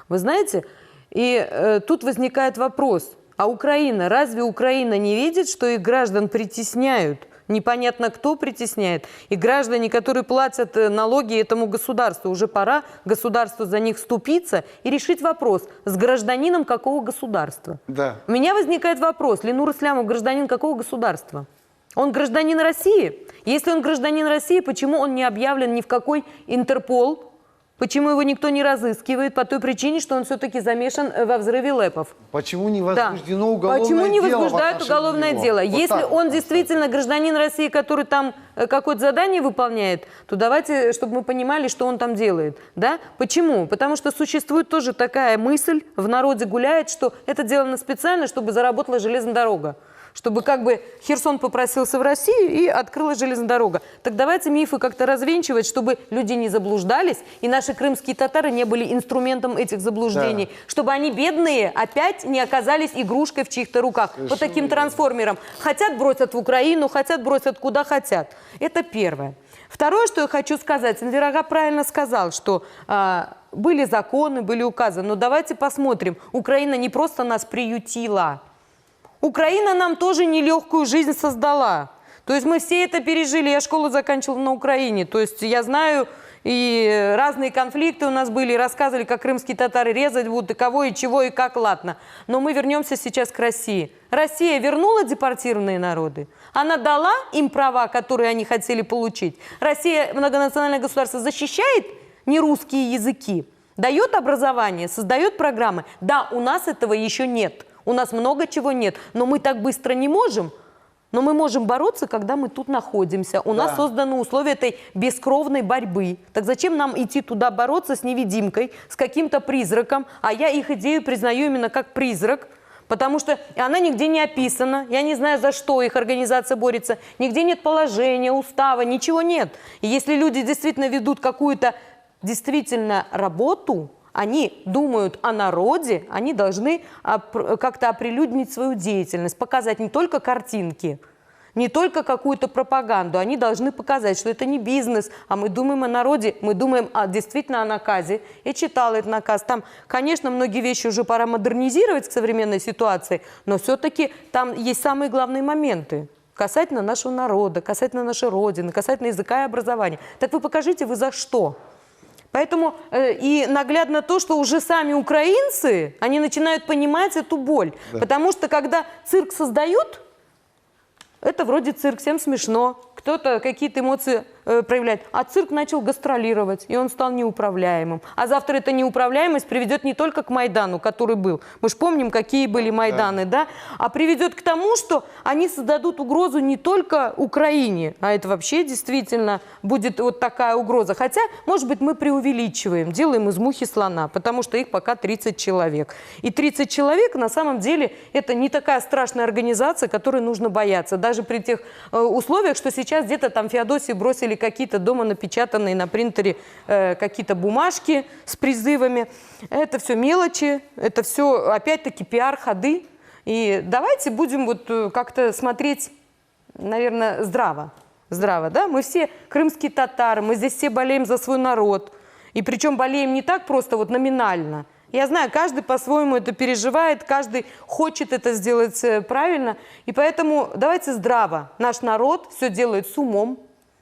Вы знаете, и тут возникает вопрос, а Украина, разве Украина не видит, что их граждан притесняют? Непонятно, кто притесняет. И граждане, которые платят налоги этому государству, уже пора государству за них вступиться и решить вопрос, с гражданином какого государства. Да. У меня возникает вопрос, Ленур Ислямов гражданин какого государства? Он гражданин России? Если он гражданин России, почему он не объявлен ни в какой Интерпол? Почему его никто не разыскивает? По той причине, что он все-таки замешан во взрыве ЛЭПов. Почему не возбуждено уголовное дело? Почему не возбуждают уголовное дело? Если он действительно гражданин России, который там какое-то задание выполняет, то давайте, чтобы мы понимали, что он там делает. Да? Почему? Потому что существует тоже такая мысль, в народе гуляет, что это сделано специально, чтобы заработала железная дорога. Чтобы как бы Херсон попросился в Россию и открылась железная дорога. Так давайте мифы как-то развенчивать, чтобы люди не заблуждались, и наши крымские татары не были инструментом этих заблуждений. Да. Чтобы они, бедные, опять не оказались игрушкой в чьих-то руках. Совершенно вот таким трансформером. Хотят бросят в Украину, хотят бросят куда хотят. Это первое. Второе, что я хочу сказать. Энвер Ага правильно сказал, что были законы, были указы. Но давайте посмотрим. Украина не просто нас приютила. Украина нам тоже нелегкую жизнь создала. То есть мы все это пережили. Я школу заканчивала на Украине. То есть я знаю, и разные конфликты у нас были, и рассказывали, как крымские татары резать будут, и кого, и чего, и как, ладно. Но мы вернемся сейчас к России. Россия вернула депортированные народы. Она дала им права, которые они хотели получить. Россия, многонациональное государство, защищает нерусские языки, дает образование, создает программы. Да, у нас этого еще нет. У нас много чего нет, но мы так быстро не можем. Но мы можем бороться, когда мы тут находимся. У нас созданы условия этой бескровной борьбы. Так зачем нам идти туда бороться с невидимкой, с каким-то призраком? А я их идею признаю именно как призрак, потому что она нигде не описана. Я не знаю, за что их организация борется. Нигде нет положения, устава, ничего нет. И если люди действительно ведут какую-то действительно работу, они думают о народе, они должны как-то оприлюднить свою деятельность, показать не только картинки, не только какую-то пропаганду. Они должны показать, что это не бизнес, а мы думаем о народе, мы думаем действительно о наказе. Я читала этот наказ. Там, конечно, многие вещи уже пора модернизировать к современной ситуации, но все-таки там есть самые главные моменты. Касательно нашего народа, касательно нашей Родины, касательно языка и образования. Так вы покажите, вы за что? Поэтому и наглядно то, что уже сами украинцы, они начинают понимать эту боль. Да. Потому что когда цирк создают, это вроде цирк, всем смешно, кто-то какие-то эмоции проявляет. А цирк начал гастролировать, и он стал неуправляемым. А завтра эта неуправляемость приведет не только к Майдану, который был. Мы же помним, какие были Майданы, да? А приведет к тому, что они создадут угрозу не только Украине, а это вообще действительно будет вот такая угроза. Хотя, может быть, мы преувеличиваем, делаем из мухи слона, потому что их пока 30 человек. И 30 человек, на самом деле, это не такая страшная организация, которой нужно бояться. Даже при тех условиях, что сейчас где-то там Феодосии бросили или какие-то дома напечатанные на принтере какие-то бумажки с призывами. Это все мелочи, это все, опять-таки, пиар-ходы. И давайте будем вот как-то смотреть, наверное, здраво. Здраво, да? Мы все крымские татары, мы здесь все болеем за свой народ. И причем болеем не так просто вот номинально. Я знаю, каждый по-своему это переживает, каждый хочет это сделать правильно. И поэтому давайте здраво. Наш народ все делает с умом,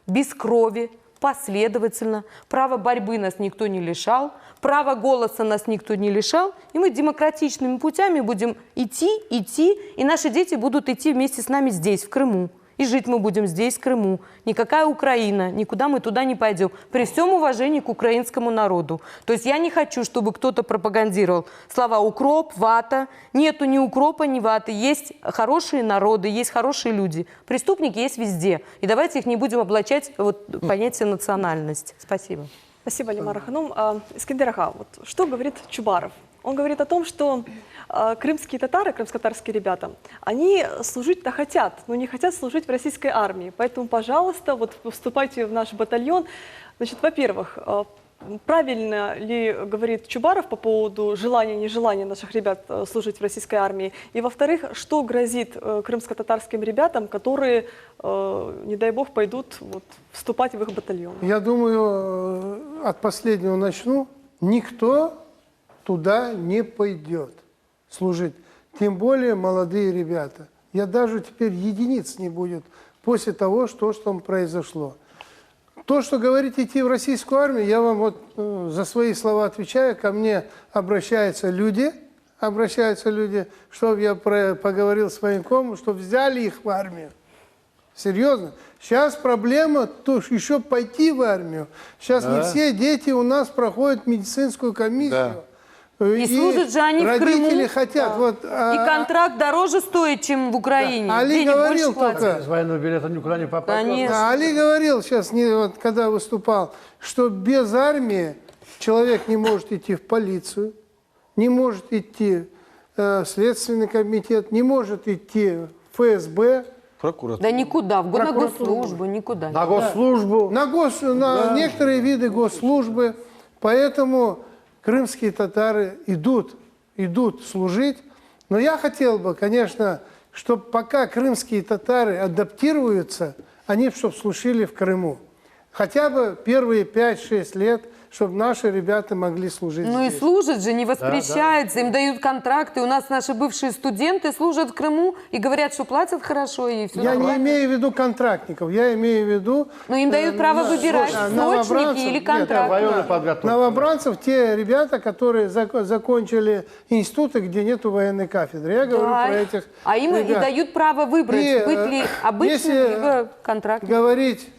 без крови, последовательно. Права борьбы нас никто не лишал, права голоса нас никто не лишал. И мы демократичными путями будем идти, и наши дети будут идти вместе с нами здесь, в Крыму. И жить мы будем здесь, в Крыму. Никакая Украина, никуда мы туда не пойдем. При всем уважении к украинскому народу. То есть я не хочу, чтобы кто-то пропагандировал слова «укроп», «вата». Нету ни укропа, ни ваты. Есть хорошие народы, есть хорошие люди. Преступники есть везде. И давайте их не будем облачать вот, понятие национальность. Спасибо. Спасибо, Лимара Ханум. Искандер Аға, вот что говорит Чубаров? Он говорит о том, что крымские татары, крымско-татарские ребята, они служить-то хотят, но не хотят служить в российской армии. Поэтому, пожалуйста, вот вступайте в наш батальон. Значит, во-первых, правильно ли говорит Чубаров по поводу желания, нежелания наших ребят служить в российской армии? И, во-вторых, что грозит крымско-татарским ребятам, которые, не дай бог, пойдут вот, вступать в их батальон? Я думаю, от последнего начну. Никто туда не пойдет служить. Тем более молодые ребята. Я даже теперь единиц не будет после того, что там произошло. То, что говорите идти в российскую армию, я вам вот за свои слова отвечаю. Ко мне обращаются люди, чтобы я поговорил с военкомом, чтобы взяли их в армию. Серьезно. Сейчас проблема, то еще пойти в армию. Сейчас не все дети у нас проходят медицинскую комиссию. И служат же они в Крыму. Хотят. Да. Вот, и контракт дороже стоит, чем в Украине. Да. Али денег говорил только. Без военного билета никуда не попадет. Да, Али говорил сейчас, вот, когда выступал, что без армии человек не может идти в полицию, не может идти в Следственный комитет, не может идти в ФСБ. Да никуда, на госслужбу, никуда. На госслужбу. На некоторые виды госслужбы. Поэтому крымские татары идут служить. Но я хотел бы, конечно, чтобы пока крымские татары адаптируются, они чтобы служили в Крыму. Хотя бы первые 5-6 лет, чтобы наши ребята могли служить Ну здесь. И служат же, не воспрещается, им дают контракты. У нас наши бывшие студенты служат в Крыму и говорят, что платят хорошо. И все Я нормально. не имею в виду контрактников, я имею в виду... Но им дают право выбирать, срочники или контракты. Новобранцев, те ребята, которые закончили институты, где нету военной кафедры. Я говорю про этих А им и ребят. дают право выбрать, быть ли обычным, либо контрактным. Говорить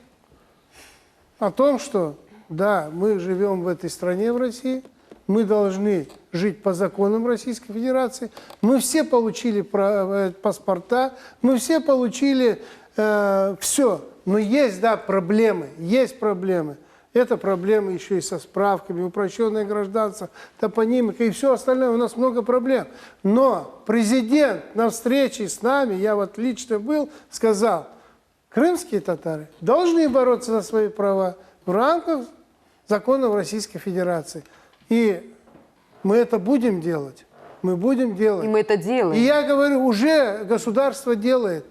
о том, что да, мы живем в этой стране, в России, мы должны жить по законам Российской Федерации, мы все получили паспорта, мы все получили все, но есть, да, проблемы, есть проблемы. Это проблемы еще и со справками, упрощенное гражданство, топонимика и все остальное. У нас много проблем. Но президент на встрече с нами, я вот лично был, сказал, крымские татары должны бороться за свои права в рамках законов Российской Федерации. И мы это будем делать. Мы будем делать. И мы это делаем. И я говорю, уже государство делает.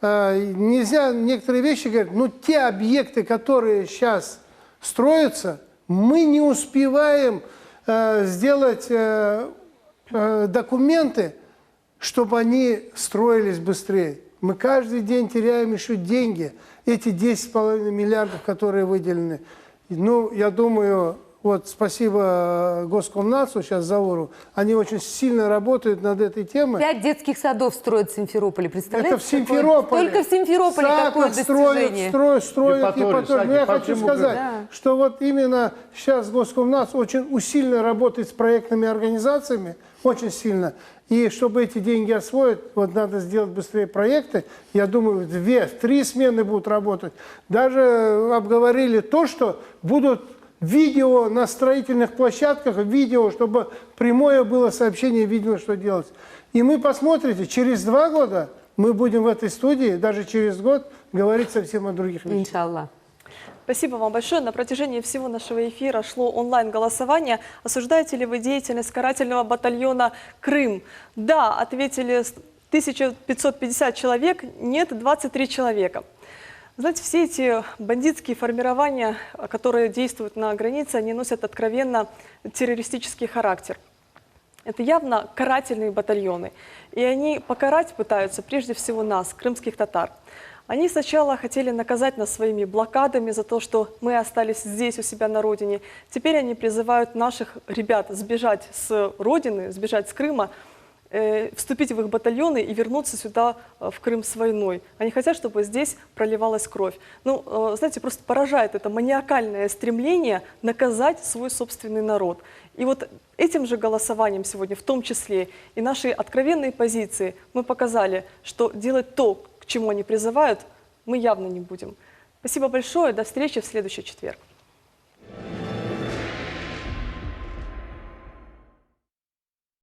Нельзя некоторые вещи говорить, но те объекты, которые сейчас строятся, мы не успеваем сделать документы, чтобы они строились быстрее. Мы каждый день теряем еще деньги. Эти 10,5 миллиардов, которые выделены. Ну, я думаю, вот спасибо Госкомнацу, сейчас Зауру, они очень сильно работают над этой темой. 5 детских садов строят в Симферополе, представляете? Это в Симферополе. Только в Симферополе такое достижение. Строят. Но я хочу сказать, что вот именно сейчас Госкомнац очень усиленно работает с проектными организациями, очень сильно. И чтобы эти деньги освоить, вот надо сделать быстрее проекты. Я думаю, 2-3 смены будут работать. Даже обговорили то, что будут видео на строительных площадках, видео, чтобы прямое было сообщение, видно, что делать. И мы посмотрите, через 2 года мы будем в этой студии, даже через год, говорить совсем о других вещах. Иншаллах. Спасибо вам большое. На протяжении всего нашего эфира шло онлайн-голосование. Осуждаете ли вы деятельность карательного батальона «Крым»? Да, ответили 1550 человек, нет, 23 человека. Знаете, все эти бандитские формирования, которые действуют на границе, они носят откровенно террористический характер. Это явно карательные батальоны. И они покарать пытаются прежде всего нас, крымских татар. Они сначала хотели наказать нас своими блокадами за то, что мы остались здесь, у себя на родине. Теперь они призывают наших ребят сбежать с родины, сбежать с Крыма, вступить в их батальоны и вернуться сюда, в Крым, с войной. Они хотят, чтобы здесь проливалась кровь. Ну, знаете, просто поражает это маниакальное стремление наказать свой собственный народ. И вот этим же голосованием сегодня, в том числе и нашей откровенной позиции, мы показали, что делать то, к чему они призывают, мы явно не будем. Спасибо большое. До встречи в следующий четверг.